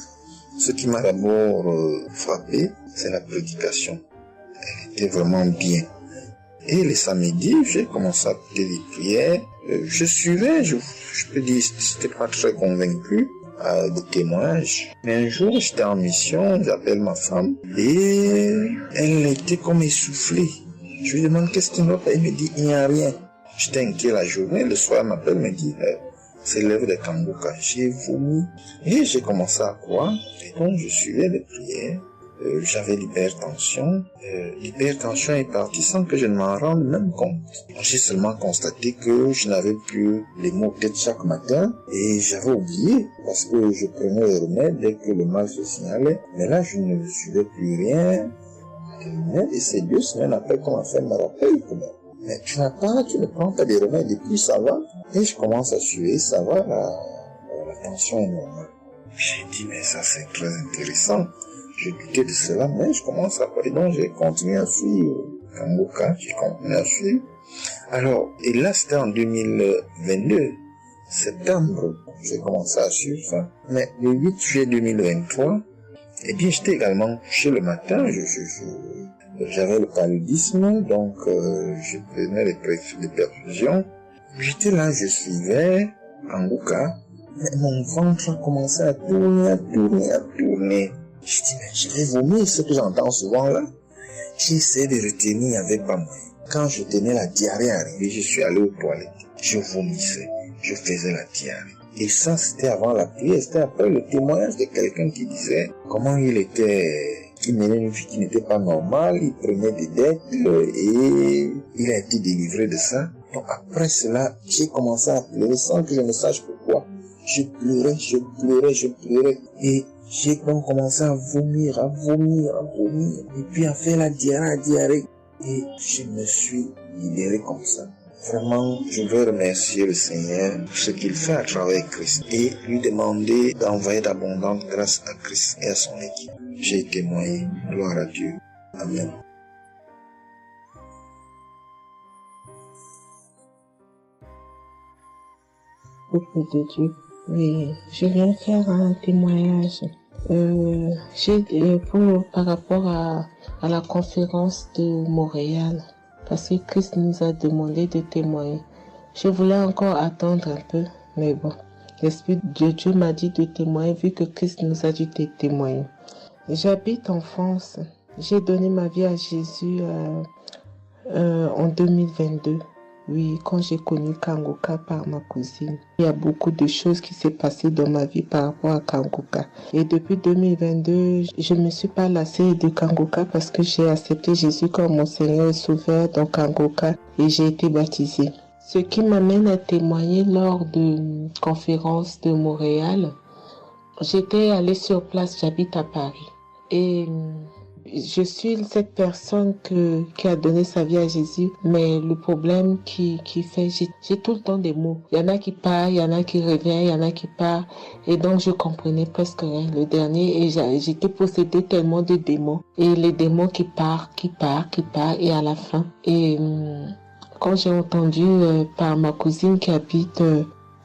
Ce qui m'a d'abord frappé, c'est la prédication. Elle était vraiment bien. Et les samedis, j'ai commencé à écouter les prières. Je suivais, je peux dire, j'étais pas très convaincu de témoignages. Mais un jour, j'étais en mission, j'appelle ma femme, et elle était comme essoufflée. Je lui demande qu'est-ce qui ne va pas, elle me dit, il n'y a rien. J'étais inquiet la journée, le soir, elle m'appelle, me dit, c'est l'œuvre de Kanguka. J'ai vomi, et j'ai commencé à croire, et donc je suivais les prières. J'avais l'hypertension. L'hypertension est partie sans que je ne m'en rende même compte. J'ai seulement constaté que je n'avais plus les maux de tête chaque matin et j'avais oublié parce que je prenais les remèdes dès que le mal se signalait. Mais là, je ne suivais plus rien. Et c'est 2 semaines après qu'on m'a fait me rappeler. Mais tu ne prends pas des remèdes et puis ça va. Et je commence à suivre, ça va, la tension est normale. J'ai dit, mais ça c'est très intéressant. J'ai douté de cela, mais je commence à parler, donc j'ai continué à suivre Kanguka, j'ai continué à suivre. Alors, et là c'était en 2022, septembre, j'ai commencé à suivre ça. Mais le 8 juillet 2023, Eh bien, j'étais également couché le matin, j'avais le paludisme, donc je prenais des perfusions. J'étais là, je suivais Kanguka, mais mon ventre a commencé à tourner. Je dis, mais je vais vomir, ce que j'entends souvent là. J'ai essayé de retenir, il n'y avait pas moyen. Quand je tenais la diarrhée arrivée, je suis allé aux toilettes. Je vomissais, je faisais la diarrhée. Et ça, c'était avant la prière, c'était après le témoignage de quelqu'un qui disait comment qu'il menait une vie qui n'était pas normale, il prenait des dettes et il a été délivré de ça. Donc après cela, j'ai commencé à pleurer sans que je ne sache pourquoi. Je pleurais. Et j'ai donc commencé à vomir. Et puis à faire la diarrhée. Et je me suis libéré comme ça. Vraiment, je veux remercier le Seigneur pour ce qu'il fait à travers Christ et lui demander d'envoyer d'abondantes grâces à Christ et à son équipe. J'ai témoigné. Gloire à Dieu. Amen. Peuple de Dieu, oui, je viens faire un témoignage. Par rapport à la conférence de Montréal, parce que Christ nous a demandé de témoigner. Je voulais encore attendre un peu, mais bon, l'Esprit de Dieu m'a dit de témoigner vu que Christ nous a dit de témoigner. J'habite en France. J'ai donné ma vie à Jésus en 2022. Oui, quand j'ai connu Kanguka par ma cousine. Il y a beaucoup de choses qui s'est passées dans ma vie par rapport à Kanguka. Et depuis 2022, je ne me suis pas lassée de Kanguka parce que j'ai accepté Jésus comme mon Seigneur et Sauveur dans Kanguka et j'ai été baptisée. Ce qui m'amène à témoigner lors de conférence de Montréal, j'étais allée sur place, j'habite à Paris. Et je suis cette personne qui a donné sa vie à Jésus, mais le problème qui fait, j'ai tout le temps des mots. Il y en a qui partent, il y en a qui reviennent, il y en a qui partent. Et donc, je comprenais presque rien. Le dernier, et j'étais possédée tellement de démons. Et les démons qui partent, et à la fin. Et quand j'ai entendu par ma cousine qui habite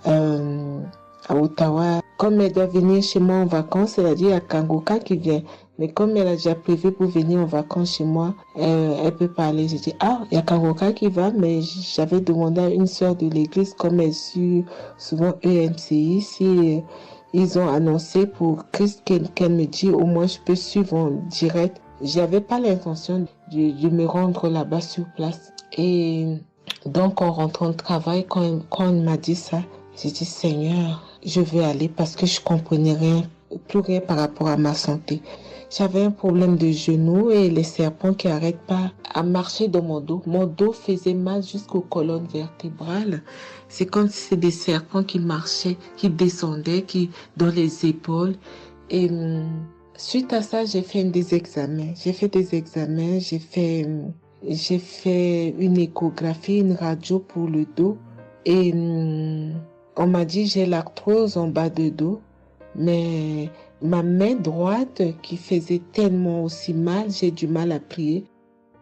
à Ottawa, comme elle doit venir chez moi en vacances, elle a dit à Kanguka qui vient. Mais comme elle a déjà prévu pour venir en vacances chez moi, elle peut parler. J'ai dit, il y a Kanguka qui va, mais j'avais demandé à une sœur de l'église, comme elle suit souvent EMCI, si ils ont annoncé pour Christ qu'elle me dit, au moins je peux suivre en direct. J'avais pas l'intention de me rendre là-bas sur place. Et donc, en rentrant de travail, quand elle m'a dit ça, j'ai dit, Seigneur, je veux aller parce que je comprenais plus rien par rapport à ma santé. J'avais un problème de genou et les serpents qui n'arrêtent pas à marcher dans mon dos. Mon dos faisait mal jusqu'aux colonnes vertébrales. C'est comme si c'était des serpents qui marchaient, qui descendaient, dans les épaules. Et suite à ça, j'ai fait des examens. J'ai fait une échographie, une radio pour le dos. Et on m'a dit j'ai l'arthrose en bas de dos. Mais ma main droite qui faisait tellement aussi mal, j'ai du mal à prier.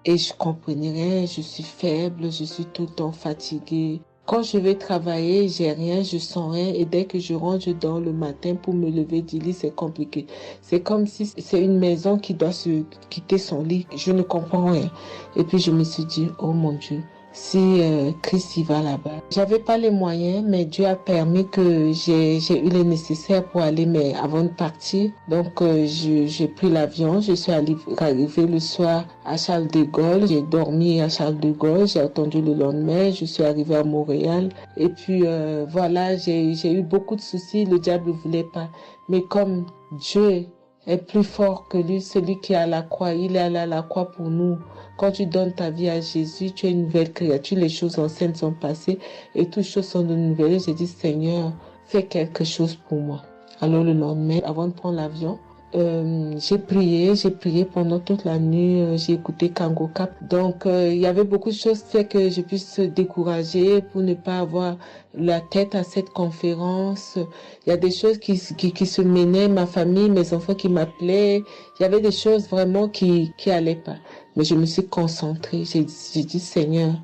Et je comprenais rien, je suis faible, je suis tout le temps fatiguée. Quand je vais travailler, j'ai rien, je sens rien. Et dès que je rentre, je dors le matin pour me lever du lit, c'est compliqué. C'est comme si c'est une maison qui doit se quitter son lit. Je ne comprends rien. Et puis je me suis dit, oh mon Dieu, si Christ y va là-bas. J'avais pas les moyens, mais Dieu a permis que j'ai eu les nécessaires pour aller, mais avant de partir. Donc j'ai pris l'avion, je suis arrivée le soir à Charles de Gaulle, j'ai dormi à Charles de Gaulle, j'ai attendu le lendemain, je suis arrivée à Montréal. Et puis voilà, j'ai eu beaucoup de soucis, le diable ne voulait pas. Mais comme Dieu est plus fort que lui, celui qui est à la croix, il est allé à la croix pour nous. Quand tu donnes ta vie à Jésus, tu es une nouvelle créature, les choses anciennes sont passées et toutes choses sont de nouvelles. J'ai dit, Seigneur, fais quelque chose pour moi. Alors le lendemain, avant de prendre l'avion, j'ai prié pendant toute la nuit, j'ai écouté Kanguka. Donc il y avait beaucoup de choses qui fait que je puisse se décourager pour ne pas avoir la tête à cette conférence. Il y a des choses qui se menaient, ma famille, mes enfants qui m'appelaient. Il y avait des choses vraiment qui allaient pas. Mais je me suis concentrée. J'ai dit, Seigneur,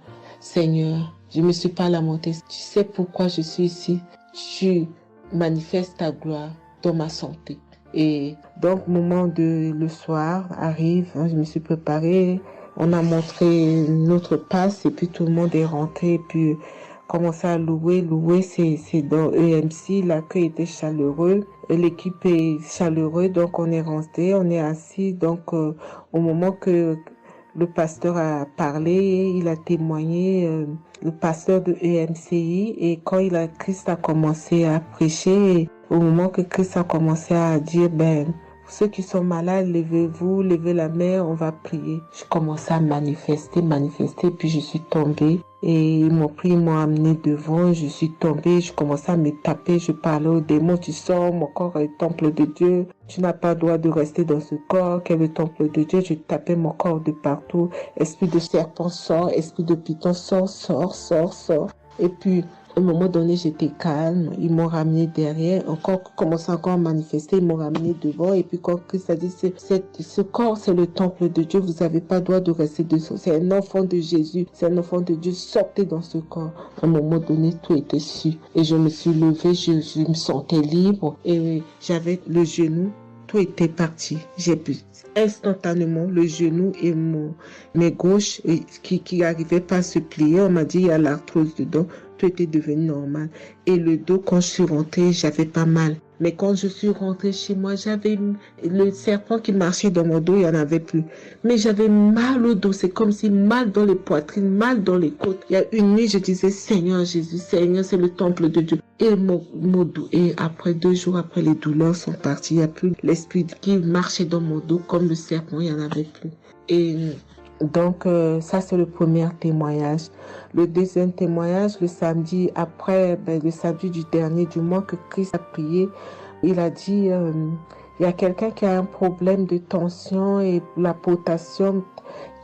je me suis pas lamentée. Tu sais pourquoi je suis ici. Tu manifestes ta gloire dans ma santé. Et donc, le soir arrive, je me suis préparée, on a montré notre passe et puis tout le monde est rentré et puis commencé à louer. Louer, c'est dans EMC, l'accueil était chaleureux, l'équipe est chaleureuse, donc on est rentré, on est assis. Donc, au moment que le pasteur a parlé, il a témoigné, le pasteur de EMCI, et quand Christ a commencé à prêcher, au moment que Christ a commencé à dire, ceux qui sont malades, levez-vous, levez la main, on va prier. Je commençais à manifester, puis je suis tombée. Et ils m'ont pris, ils m'ont amené devant, je suis tombée, je commençais à me taper, je parlais aux démons, tu sors, mon corps est le temple de Dieu, tu n'as pas le droit de rester dans ce corps, qui est le temple de Dieu, je tapais mon corps de partout, esprit de serpent sort, esprit de python sort. Et puis, à un moment donné, j'étais calme, ils m'ont ramené derrière, commençaient encore à manifester, ils m'ont ramené devant, et puis quand Christ a dit, ce corps, c'est le temple de Dieu, vous n'avez pas le droit de rester dessous, c'est un enfant de Jésus, c'est un enfant de Dieu, sortez dans ce corps. À un moment donné, tout était su, et je me suis levée, je me sentais libre, et j'avais le genou, tout était parti, j'ai pu instantanément le genou et mes gauches qui n'arrivaient pas à se plier, on m'a dit, il y a l'arthrose dedans, tout était devenu normal. Et le dos, quand je suis rentrée, j'avais pas mal. Mais quand je suis rentrée chez moi, j'avais le serpent qui marchait dans mon dos, il n'y en avait plus. Mais j'avais mal au dos, c'est comme si mal dans les poitrines, mal dans les côtes. Il y a une nuit, je disais, Seigneur Jésus, Seigneur, c'est le temple de Dieu. Et mon dos, et après 2 jours après, les douleurs sont parties. Il n'y a plus l'esprit qui marchait dans mon dos comme le serpent, il n'y en avait plus. Et donc, ça, c'est le premier témoignage. Le deuxième témoignage, le samedi après, le samedi du dernier du mois que Christ a prié, il a dit, il y a quelqu'un qui a un problème de tension et la potassium.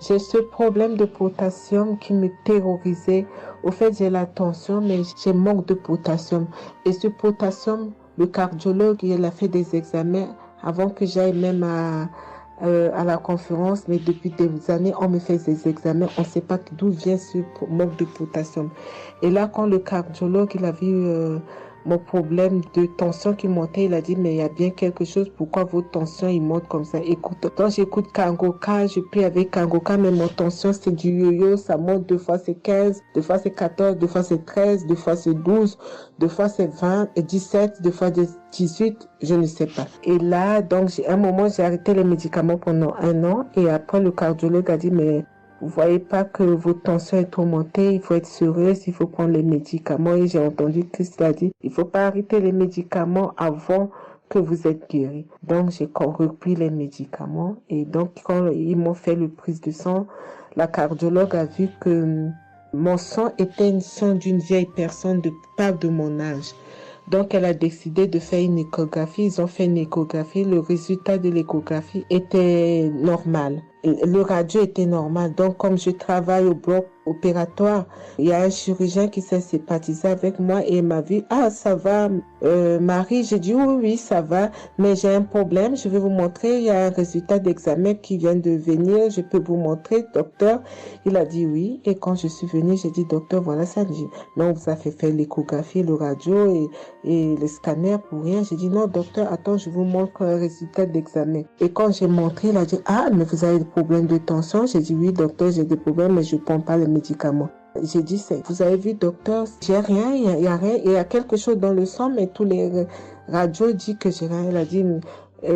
J'ai ce problème de potassium qui me terrorisait. Au fait, j'ai la tension, mais j'ai manque de potassium. Et ce potassium, le cardiologue, il a fait des examens avant que j'aille même à la conférence, mais depuis des années, on me fait des examens, on ne sait pas d'où vient ce manque de potassium. Et là, quand le cardiologue, il a vu mon problème de tension qui montait, il a dit, mais il y a bien quelque chose, pourquoi vos tensions, ils montent comme ça? Écoute, quand j'écoute Kangoka, je prie avec Kangoka, mais mon tension, c'est du yo-yo, ça monte, 2 fois c'est 15, 2 fois c'est 14, 2 fois c'est 13, 2 fois c'est 12, 2 fois c'est 20, et 17, 2 fois 18, je ne sais pas. Et là, donc, à un moment, j'ai arrêté les médicaments pendant 1 an, et après, le cardiologue a dit, mais vous voyez pas que votre tension est trop montée, il faut être sérieuse, il faut prendre les médicaments. Et j'ai entendu Christ a dit, il faut pas arrêter les médicaments avant que vous êtes guéri. Donc, j'ai repris les médicaments. Et donc, quand ils m'ont fait le prise de sang, la cardiologue a vu que mon sang était un sang d'une vieille personne, pas de mon âge. Donc, elle a décidé de faire une échographie. Ils ont fait une échographie. Le résultat de l'échographie était normal. Le radio était normal. Donc, comme je travaille au bloc opératoire, il y a un chirurgien qui s'est sympathisé avec moi et il m'a dit, ah, ça va, Marie? J'ai dit, oui, ça va, mais j'ai un problème. Je vais vous montrer. Il y a un résultat d'examen qui vient de venir. Je peux vous montrer, docteur? Il a dit oui. Et quand je suis venue, j'ai dit, docteur, voilà ça. Dit, non, vous avez fait l'échographie, le radio et le scanner pour rien. J'ai dit, non, docteur, attends, je vous montre un résultat d'examen. Et quand j'ai montré, il a dit, ah, mais vous avez des problèmes de tension? J'ai dit, oui, docteur, j'ai des problèmes, mais je ne prends pas les médicaments. J'ai dit, vous avez vu, docteur, j'ai rien, il y a rien, il y a quelque chose dans le sang, mais tous les radios disent que j'ai rien. Elle a dit,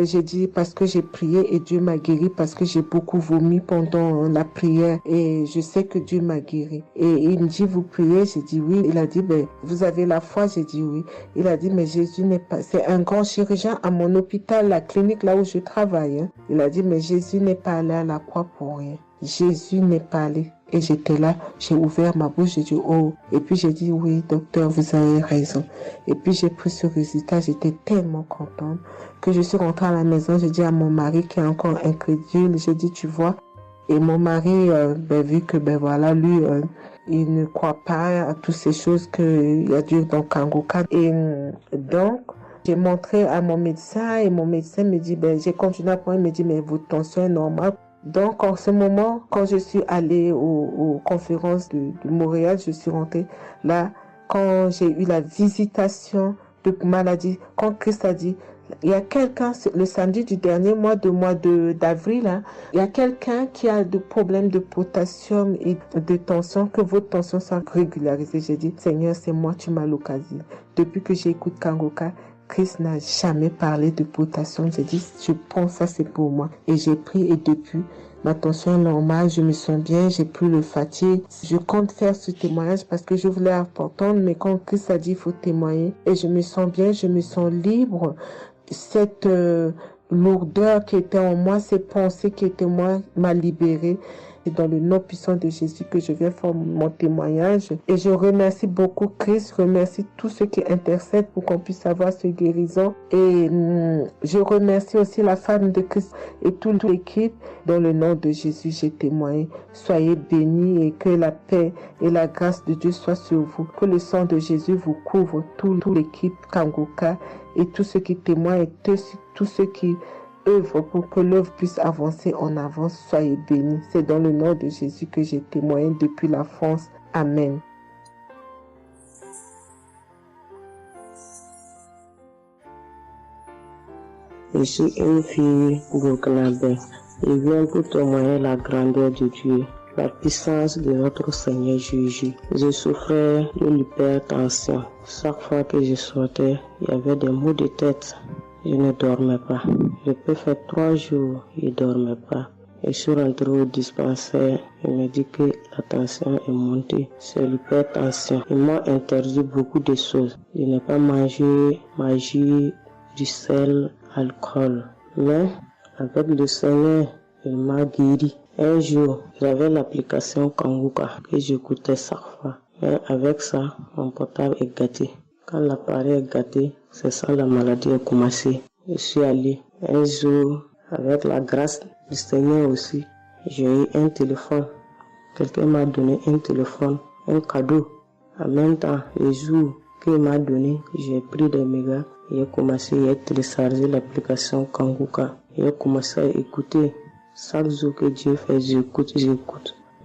j'ai dit, parce que j'ai prié et Dieu m'a guéri, parce que j'ai beaucoup vomi pendant la prière et je sais que Dieu m'a guéri. Et il me dit, vous priez? J'ai dit oui. Il a dit, vous avez la foi? J'ai dit oui. Il a dit, mais Jésus n'est pas, c'est un grand chirurgien à mon hôpital, la clinique là où je travaille. Hein. Il a dit, mais Jésus n'est pas allé à la croix pour rien. Jésus n'est pas allé. Et j'étais là, j'ai ouvert ma bouche, j'ai dit oh. Et puis j'ai dit oui, docteur, vous avez raison. Et puis j'ai pris ce résultat, j'étais tellement contente que je suis rentrée à la maison, j'ai dit à mon mari qui est encore incrédule, j'ai dit tu vois. Et mon mari, vu que voilà, lui, il ne croit pas à toutes ces choses qu'il y a Dieu dans Kangoka. Et donc, j'ai montré à mon médecin et mon médecin me dit, j'ai continué à prendre, il me dit, mais votre tension est normale. Donc, en ce moment, quand je suis allée aux conférences de Montréal, je suis rentrée là, quand j'ai eu la visitation de maladie, quand Christ a dit, Il y a quelqu'un, le samedi du dernier mois d'avril, hein, il y a quelqu'un qui a des problèmes de potassium et de tension, que votre tension soit régularisée. J'ai dit, Seigneur, c'est moi, tu m'as localisé. Depuis que j'écoute Kangoka, Christ n'a jamais parlé de potassium. J'ai dit, je pense ça, c'est pour moi. Et j'ai pris, et depuis, ma tension est normale, je me sens bien, j'ai plus le fatigue. Je compte faire ce témoignage parce que je voulais entendre, mais quand Christ a dit, il faut témoigner. Et je me sens bien, je me sens libre. Cette lourdeur qui était en moi, ces pensées qui étaient en moi, m'a libérée. C'est dans le nom puissant de Jésus que je viens faire mon témoignage. Et je remercie beaucoup Christ, je remercie tous ceux qui intercèdent pour qu'on puisse avoir ce guérison. Et je remercie aussi la femme de Christ et toute l'équipe. Dans le nom de Jésus, j'ai témoigné. Soyez bénis et que la paix et la grâce de Dieu soient sur vous. Que le sang de Jésus vous couvre, toute l'équipe Kangoka et tous ceux qui témoignent et tous ceux qui œuvre pour que l'œuvre puisse avancer en avant. Soyez bénis. C'est dans le nom de Jésus que j'ai témoigné depuis la France. Amen. Je suis une fille burkinabé. Je viens pour témoigner la grandeur de Dieu, la puissance de notre Seigneur Jésus. Je souffrais de l'hypertension. Chaque fois que je sortais, il y avait des maux de tête. Je ne dormais pas. Je peux faire 3 jours, je ne dormais pas. Et je suis rentré au dispensaire. Il m'a dit que la tension est montée. C'est l'hypertension. Il m'a interdit beaucoup de choses. Je n'ai pas mangé du sel, alcool. Mais avec le Seigneur, il m'a guéri. Un jour, j'avais l'application Kangoka que j'écoutais chaque fois. Mais avec ça, mon portable est gâté. Quand l'appareil est gâté, c'est ça la maladie a commencé. Je suis allé un jour, avec la grâce du Seigneur aussi, j'ai eu un téléphone. Quelqu'un m'a donné un téléphone, un cadeau. En même temps, le jour qu'il m'a donné, j'ai pris des mégas et j'ai commencé à télécharger l'application Kangoka. J'ai commencé à écouter. Chaque jour que Dieu fait, j'écoute.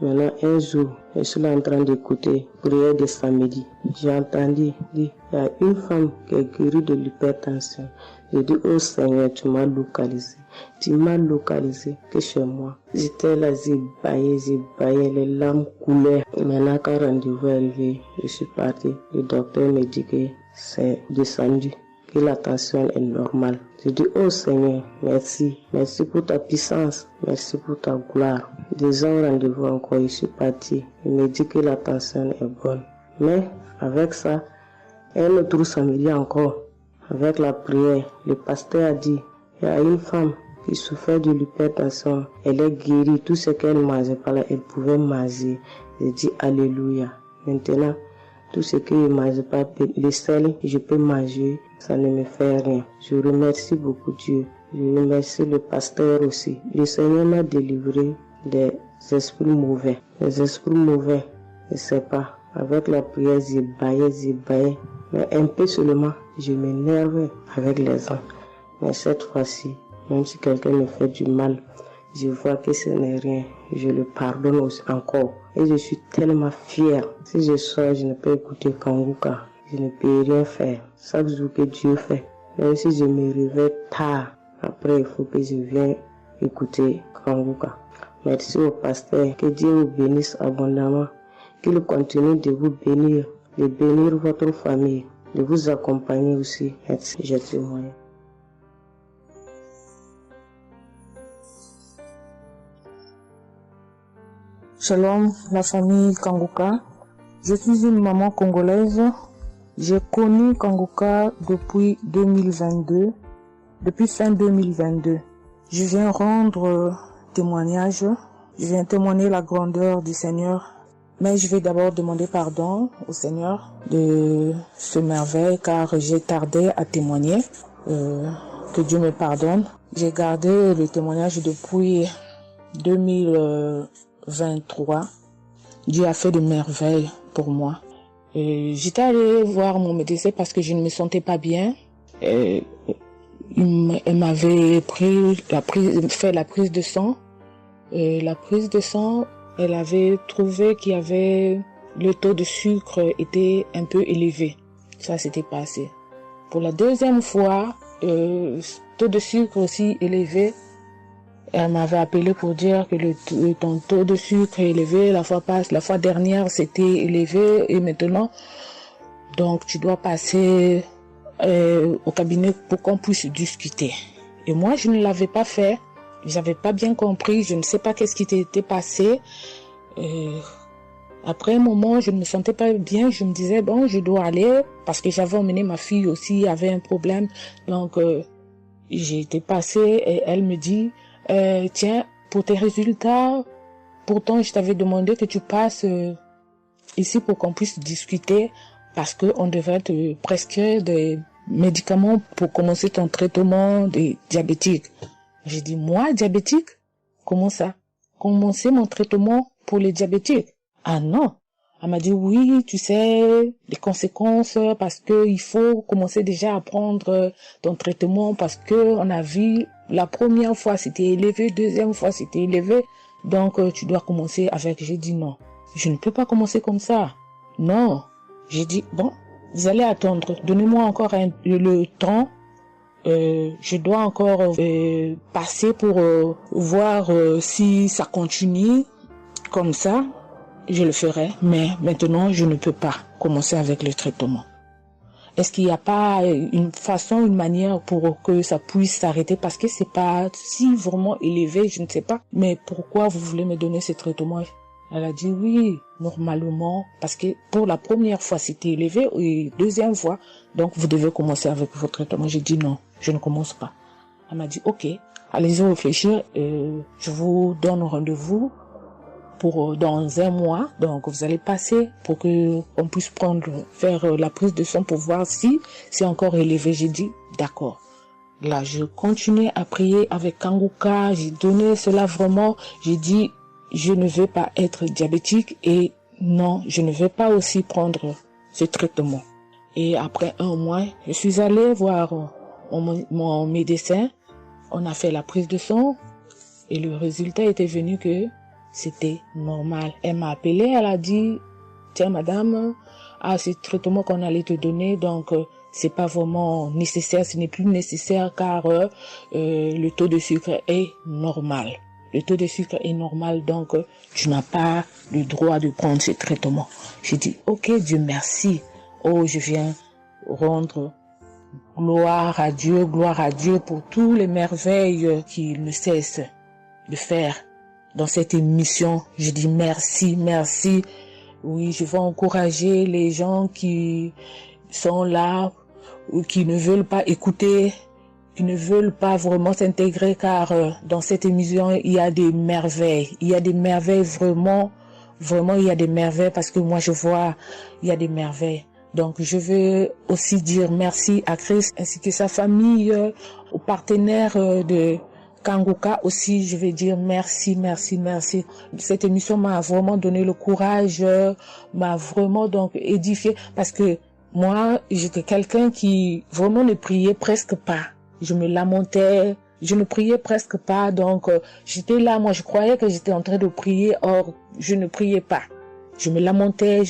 Maintenant, un jour, je suis là en train d'écouter prière de samedi. J'ai entendu dire, il y a une femme qui est guérie de l'hypertension. J'ai dit, oh Seigneur, tu m'as localisé. Tu m'as localisé que chez moi. J'étais là, j'ai baillé, les larmes coulaient. Maintenant, quand le rendez-vous est arrivé, je suis parti. Le docteur me dit que c'est descendu, que la tension est normale. Je dis, oh Seigneur, merci. Merci pour ta puissance. Merci pour ta gloire. Déjà au rendez-vous encore, je suis parti. Il me dit que la tension est bonne. Mais avec ça, un autre samedi encore, avec la prière, le pasteur a dit, il y a une femme qui souffrait de l'hypertension. Elle est guérie. Tout ce qu'elle ne mangeait pas là, elle pouvait manger. J'ai dit, alléluia. Maintenant, tout ce que je ne mange pas, le sel, je peux manger, ça ne me fait rien. Je remercie beaucoup Dieu. Je remercie le pasteur aussi. Le Seigneur m'a délivré des esprits mauvais. Les esprits mauvais, je ne sais pas. Avec la prière, j'ai baillé. Mais un peu seulement, je m'énerve avec les gens. Mais cette fois-ci, même si quelqu'un me fait du mal, je vois que ce n'est rien. Je le pardonne aussi encore. Et je suis tellement fière. Si je sors, je ne peux écouter Kangoka. Je ne peux rien faire. Chaque jour que Dieu fait. Même si je me réveille tard, après il faut que je vienne écouter Kangoka. Merci au pasteur. Que Dieu vous bénisse abondamment. Qu'il continue de vous bénir, de bénir votre famille, de vous accompagner aussi. Merci, je témoigne. Shalom, la famille Kangoka. Je suis une maman congolaise. J'ai connu Kangoka depuis 2022, depuis fin 2022. Je viens rendre témoignage. Je viens témoigner la grandeur du Seigneur. Mais je vais d'abord demander pardon au Seigneur de ce merveille car j'ai tardé à témoigner. Que Dieu me pardonne. J'ai gardé le témoignage depuis 2023. Dieu a fait de merveilles pour moi. J'étais allée voir mon médecin parce que je ne me sentais pas bien. Elle m'avait fait la prise de sang. Et la prise de sang, elle avait trouvé qu'il y avait le taux de sucre était un peu élevé. Ça s'était passé. Pour la deuxième fois, taux de sucre aussi élevé. Elle m'avait appelé pour dire que ton taux de sucre est élevé. La fois dernière, c'était élevé et maintenant, donc tu dois passer au cabinet pour qu'on puisse discuter. Et moi, je ne l'avais pas fait. J'avais pas bien compris. Je ne sais pas qu'est-ce qui était passé. Après un moment, je ne me sentais pas bien. Je me disais, bon, je dois aller parce que j'avais emmené ma fille aussi, avait un problème. Donc, j'ai été passée et elle me dit, tiens, pour tes résultats, pourtant, je t'avais demandé que tu passes ici pour qu'on puisse discuter parce qu'on devrait te prescrire des médicaments pour commencer ton traitement de diabétique. J'ai dit, moi, diabétique? Comment ça? Commencer mon traitement pour les diabétiques? Ah non. Elle m'a dit, oui, tu sais, les conséquences, parce que il faut commencer déjà à prendre ton traitement, parce que on a vu, la première fois c'était élevé, deuxième fois c'était élevé, donc tu dois commencer avec. J'ai dit non, je ne peux pas commencer comme ça. Non. J'ai dit, bon, vous allez attendre, donnez-moi encore le temps. Je dois encore passer pour voir si ça continue comme ça. Je le ferai, mais maintenant je ne peux pas commencer avec le traitement. Est-ce qu'il n'y a pas une façon, une manière pour que ça puisse s'arrêter parce que c'est pas si vraiment élevé, je ne sais pas. Mais pourquoi vous voulez me donner ce traitement? Elle a dit oui, normalement, parce que pour la première fois c'était élevé et deuxième fois, donc vous devez commencer avec votre traitement. J'ai dit non, je ne commence pas. Elle m'a dit ok, allez-y réfléchir, je vous donne rendez-vous pour dans un mois, donc vous allez passer pour que on puisse faire la prise de sang pour voir si c'est encore élevé. J'ai dit d'accord. Là, je continuais à prier avec Kanguka, j'ai donné cela vraiment, j'ai dit je ne veux pas être diabétique et non, je ne veux pas aussi prendre ce traitement. Et après un mois, je suis allée voir mon médecin, on a fait la prise de sang et le résultat était venu que c'était normal. Elle m'a appelé, elle a dit, tiens madame, ce traitement qu'on allait te donner, donc c'est pas vraiment nécessaire, ce n'est plus nécessaire car le taux de sucre est normal. Le taux de sucre est normal, donc tu n'as pas le droit de prendre ce traitement. J'ai dit, ok, Dieu merci. Oh, je viens rendre gloire à Dieu pour tous les merveilles qu'il ne cesse de faire. Dans cette émission, je dis merci, merci. Oui, je vais encourager les gens qui sont là ou qui ne veulent pas écouter, qui ne veulent pas vraiment s'intégrer car dans cette émission, il y a des merveilles. Il y a des merveilles vraiment, il y a des merveilles parce que moi je vois, il y a des merveilles. Donc je veux aussi dire merci à Christ ainsi que sa famille, aux partenaires de Kanguka aussi, je vais dire merci, merci, merci. Cette émission m'a vraiment donné le courage, m'a vraiment donc édifié parce que moi, j'étais quelqu'un qui vraiment ne priait presque pas. Je me lamentais, je ne priais presque pas, donc j'étais là, moi je croyais que j'étais en train de prier, or je ne priais pas. Je me lamentais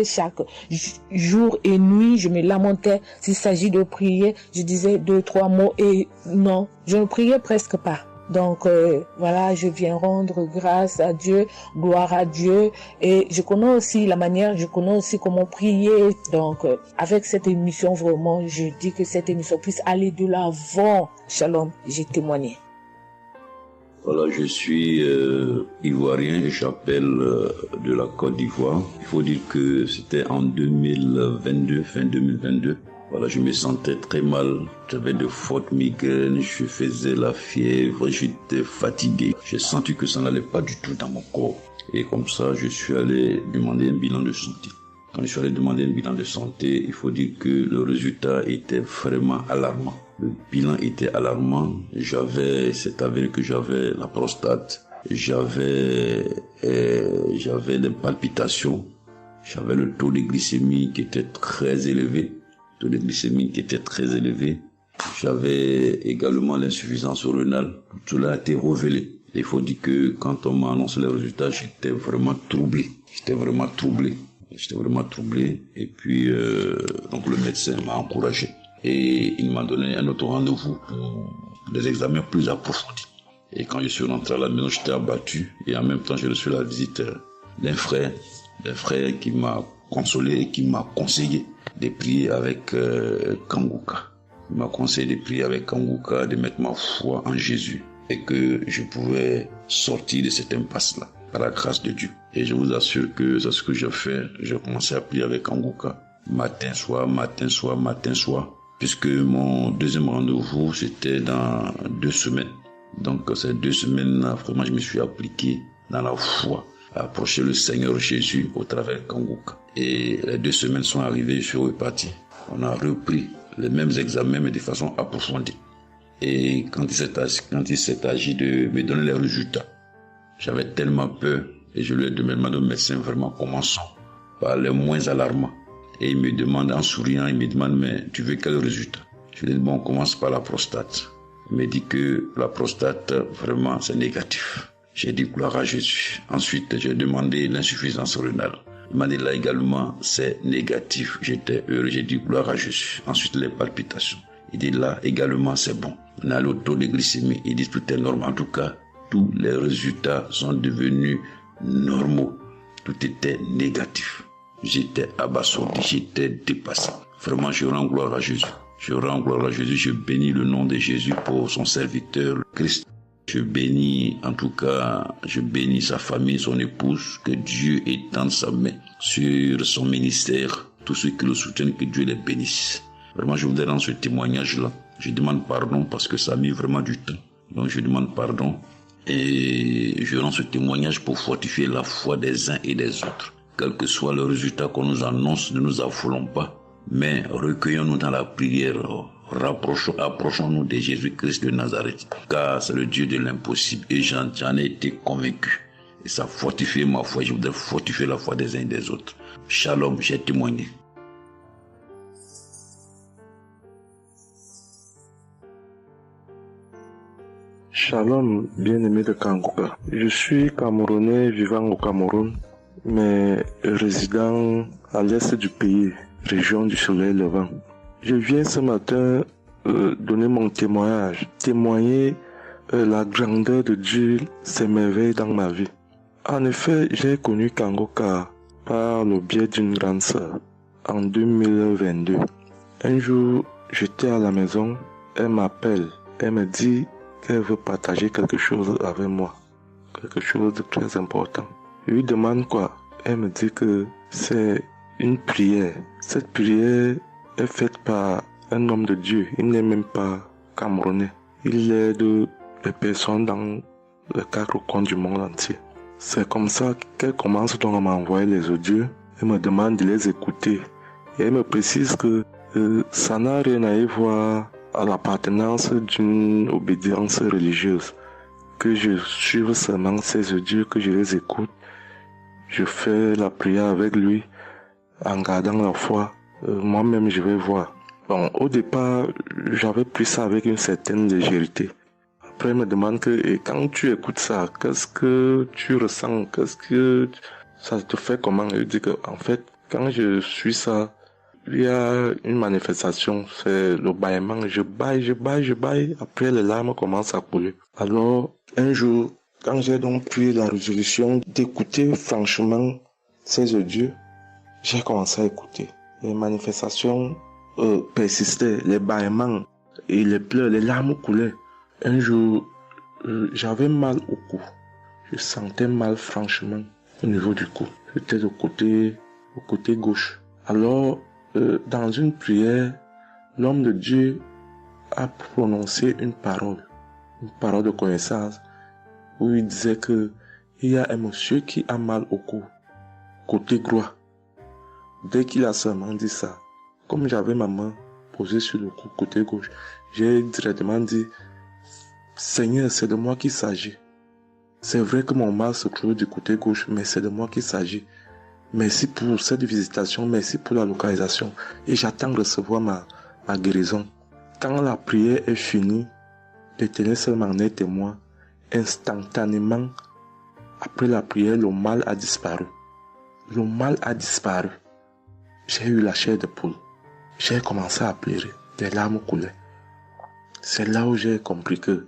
chaque jour et nuit, je me lamentais. S'il s'agit de prier, je disais 2-3 mots et non, je ne priais presque pas. Donc voilà, je viens rendre grâce à Dieu, gloire à Dieu et je connais aussi la manière, je connais aussi comment prier. Donc avec cette émission vraiment, je dis que cette émission puisse aller de l'avant. Shalom, j'ai témoigné. Voilà, je suis ivoirien et j'appelle de la Côte d'Ivoire. Il faut dire que c'était en 2022, fin 2022. Voilà, je me sentais très mal. J'avais de fortes migraines, je faisais la fièvre, j'étais fatigué. J'ai senti que ça n'allait pas du tout dans mon corps. Et comme ça, je suis allé demander un bilan de santé. Quand je suis allé demander un bilan de santé, il faut dire que le résultat était vraiment alarmant. Le bilan était alarmant. C'est avéré que j'avais la prostate, j'avais des palpitations, j'avais le taux de glycémie qui était très élevé. J'avais également l'insuffisance rénale. Tout cela a été révélé. Il faut dire que quand on m'a annoncé les résultats, j'étais vraiment troublé. Et puis, donc le médecin m'a encouragé. et il m'a donné un autre rendez-vous pour des examens plus approfondis. Et quand je suis rentré à la maison, j'étais abattu et en même temps j'ai reçu la visite d'un frère qui m'a consolé et qui m'a conseillé de prier avec Kanguka. Il m'a conseillé de prier avec Kanguka, de mettre ma foi en Jésus et que je pouvais sortir de cette impasse-là par la grâce de Dieu. Et je vous assure que c'est ce que j'ai fait. J'ai commencé à prier avec Kanguka matin, soir, puisque mon deuxième rendez-vous c'était dans 2 semaines. Donc ces 2 semaines-là, vraiment je me suis appliqué dans la foi à approcher le Seigneur Jésus au travers de Kanguka. Et les 2 semaines sont arrivées, je suis reparti. On a repris les mêmes examens mais de façon approfondie. Et quand il s'est agi de me donner les résultats, j'avais tellement peur et je lui ai demandé au médecin vraiment commençons par les moins alarmants. Et il me demande en souriant, mais tu veux quel résultat? Je lui ai dit bon, on commence par la prostate. Il me dit que la prostate vraiment c'est négatif. J'ai dit gloire à Jésus. Ensuite j'ai demandé l'insuffisance rénale. Il m'a dit là également c'est négatif. J'étais heureux, j'ai dit gloire à Jésus. Ensuite les palpitations. Il dit là également c'est bon. On a le taux de glycémie. Il dit tout est normal. En tout cas, tous les résultats sont devenus normaux. Tout était négatif. J'étais abasourdi, j'étais dépassé. Vraiment, je rends gloire à Jésus. Je rends gloire à Jésus. Je bénis le nom de Jésus pour son serviteur Christ. Je bénis, en tout cas, je bénis sa famille, son épouse. Que Dieu étende sa main sur son ministère. Tous ceux qui le soutiennent, que Dieu les bénisse. Vraiment, je voudrais rendre ce témoignage-là. Je demande pardon parce que ça a mis vraiment du temps. Donc, je demande pardon. Et je rends ce témoignage pour fortifier la foi des uns et des autres. Quel que soit le résultat qu'on nous annonce, ne nous affolons pas. Mais recueillons-nous dans la prière. Approchons-nous de Jésus-Christ de Nazareth. Car c'est le Dieu de l'impossible. Et j'en ai été convaincu. Et ça fortifie ma foi. Je voudrais fortifier la foi des uns et des autres. Shalom, j'ai témoigné. Shalom, bien-aimé de Kanguka. Je suis Camerounais vivant au Cameroun, mais résident à l'est du pays, région du soleil levant. Je viens ce matin donner mon témoignage, témoigner la grandeur de Dieu, ses merveilles dans ma vie. En effet, j'ai connu Kanguka par le biais d'une grande sœur en 2022. Un jour, j'étais à la maison, elle m'appelle, elle me dit qu'elle veut partager quelque chose avec moi, quelque chose de très important. Je lui demande quoi? Elle me dit que c'est une prière. Cette prière est faite par un homme de Dieu. Il n'est même pas camerounais. Il aide les personnes dans les 4 coins du monde entier. C'est comme ça qu'elle commence donc à m'envoyer les audios. Elle me demande de les écouter. Et elle me précise que ça n'a rien à y voir à l'appartenance d'une obédience religieuse. Que je suive seulement ces audios, que je les écoute. Je fais la prière avec lui en gardant la foi. Moi-même, je vais voir. Bon, au départ, j'avais pris ça avec une certaine légèreté. Après, il me demande et quand tu écoutes ça, qu'est-ce que tu ressens? Qu'est-ce que ça te fait comment? Je dis que, en fait, quand je suis ça, il y a une manifestation, c'est le bâillement. Je baille. Après, les larmes commencent à couler. Alors, un jour, quand j'ai donc pris la résolution d'écouter franchement ces audios, j'ai commencé à écouter. Les manifestations persistaient, les bâillements et les pleurs, les larmes coulaient. Un jour, j'avais mal au cou. Je sentais mal franchement au niveau du cou. J'étais au côté gauche. Alors, dans une prière, l'homme de Dieu a prononcé une parole de connaissance, où il disait que il y a un monsieur qui a mal au cou, côté droit. Dès qu'il a seulement dit ça, comme j'avais ma main posée sur le cou, côté gauche, j'ai directement dit, Seigneur, c'est de moi qu'il s'agit. C'est vrai que mon mal se trouve du côté gauche, mais c'est de moi qu'il s'agit. Merci pour cette visitation, merci pour la localisation. Et j'attends de recevoir ma guérison. Quand la prière est finie, l'Éternel seul m'en est témoin. Instantanément, après la prière, le mal a disparu. Le mal a disparu. J'ai eu la chair de poule. J'ai commencé à pleurer. des larmes coulaient. C'est là où j'ai compris que,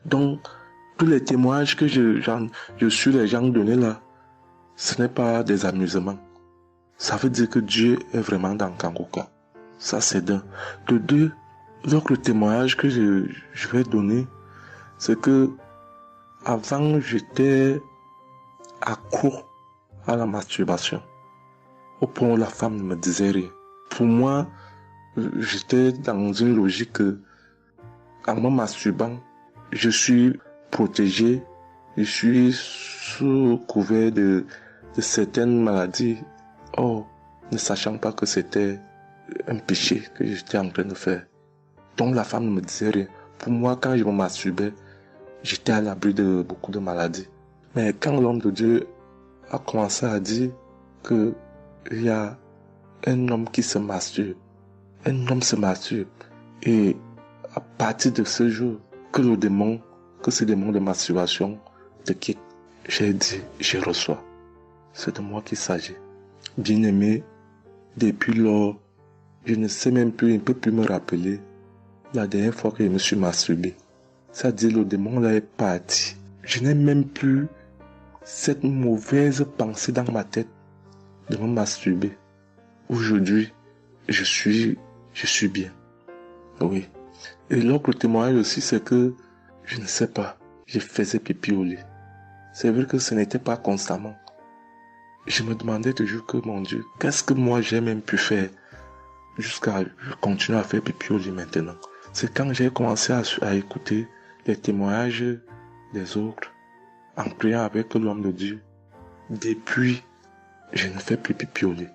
donc, tous les témoignages que je suis les gens donnés là, ce n'est pas des amusements. Ça veut dire que Dieu est vraiment dans Kangoka. Ça, c'est d'un. De deux, l'autre témoignage que je vais donner, c'est que avant, j'étais accro à la masturbation. Au point où la femme ne me disait rien. Pour moi, j'étais dans une logique que, en me masturbant, je suis protégé, je suis sous couvert de certaines maladies. Oh, ne sachant pas que c'était un péché que j'étais en train de faire. Donc la femme ne me disait rien. Pour moi, quand je me masturbais, j'étais à l'abri de beaucoup de maladies. Mais quand l'homme de Dieu a commencé à dire que il y a un homme qui se masturbe, un homme se masturbe, et à partir de ce jour, que ce démon de masturbation te quitte, j'ai dit, je reçois. C'est de moi qu'il s'agit. Bien-aimé, depuis lors, je ne sais même plus, je ne peux plus me rappeler la dernière fois que je me suis masturbé. C'est-à-dire, le démon là est parti. Je n'ai même plus cette mauvaise pensée dans ma tête de me masturber. Aujourd'hui, je suis bien. Oui. Et l'autre témoignage aussi, c'est que, je ne sais pas, je faisais pipi au lit. C'est vrai que ce n'était pas constamment. Je me demandais toujours que, mon Dieu, qu'est-ce que moi j'ai même pu faire jusqu'à continuer à faire pipi au lit maintenant. C'est quand j'ai commencé à écouter les témoignages des autres, en priant avec l'homme de Dieu. Depuis, je ne fais plus pipi au lit.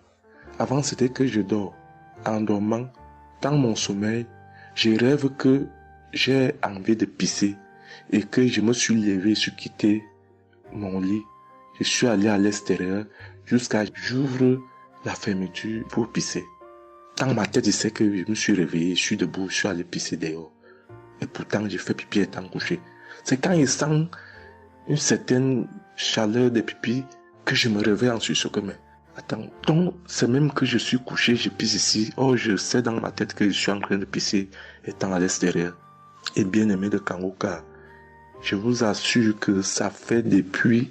Avant, c'était que je dors. En dormant, dans mon sommeil, je rêve que j'ai envie de pisser et que je me suis levé, je suis quitté mon lit. Je suis allé à l'extérieur jusqu'à j'ouvre la fermeture pour pisser. Dans ma tête, je sais que je me suis réveillé, je suis debout, je suis allé pisser dehors. Et pourtant, j'ai fait pipi étant couché. C'est quand je sens une certaine chaleur de pipi que je me réveille en sursaut. Mais attends, donc c'est même que je suis couché, je pisse ici. Oh, je sais dans ma tête que je suis en train de pisser étant à l'extérieur. Et bien aimé de Kangoka, je vous assure que ça fait depuis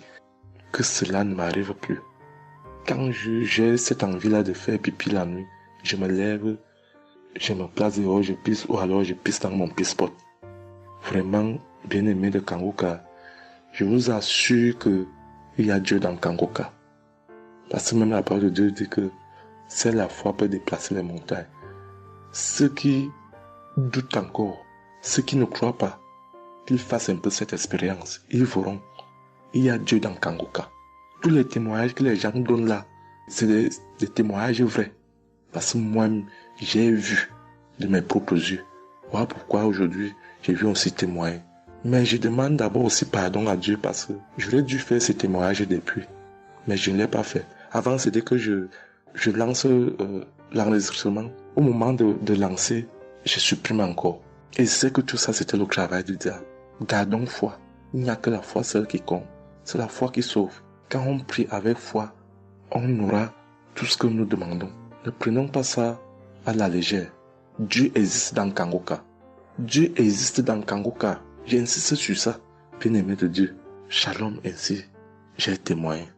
que cela ne m'arrive plus. Quand j'ai cette envie-là de faire pipi la nuit, je me lève, je me place dehors, je pisse, ou alors je pisse dans mon pisse-pot. Vraiment, bien aimé de Kangoka, je vous assure que il y a Dieu dans Kangoka. Parce que même la parole de Dieu dit que c'est la foi peut déplacer les montagnes. Ceux qui doutent encore, ceux qui ne croient pas, qu'ils fassent un peu cette expérience, ils verront. Il y a Dieu dans Kangoka. Tous les témoignages que les gens donnent là, c'est des témoignages vrais. Parce que moi, j'ai vu de mes propres yeux. Voilà pourquoi aujourd'hui, j'ai vu aussi témoigner. Mais je demande d'abord aussi pardon à Dieu parce que j'aurais dû faire ces témoignages depuis. Mais je ne l'ai pas fait. Avant, c'était que je lance l'enregistrement. Au moment de lancer, je supprime encore. Et je sais que tout ça, c'était le travail du diable. Gardons foi. Il n'y a que la foi seule qui compte. C'est la foi qui sauve. Quand on prie avec foi, on aura tout ce que nous demandons. Ne prenons pas ça à la légère. Dieu existe dans Kangoka. Dieu existe dans Kangoka. J'insiste sur ça. Bien-aimé de Dieu. Shalom ainsi. J'ai témoigné.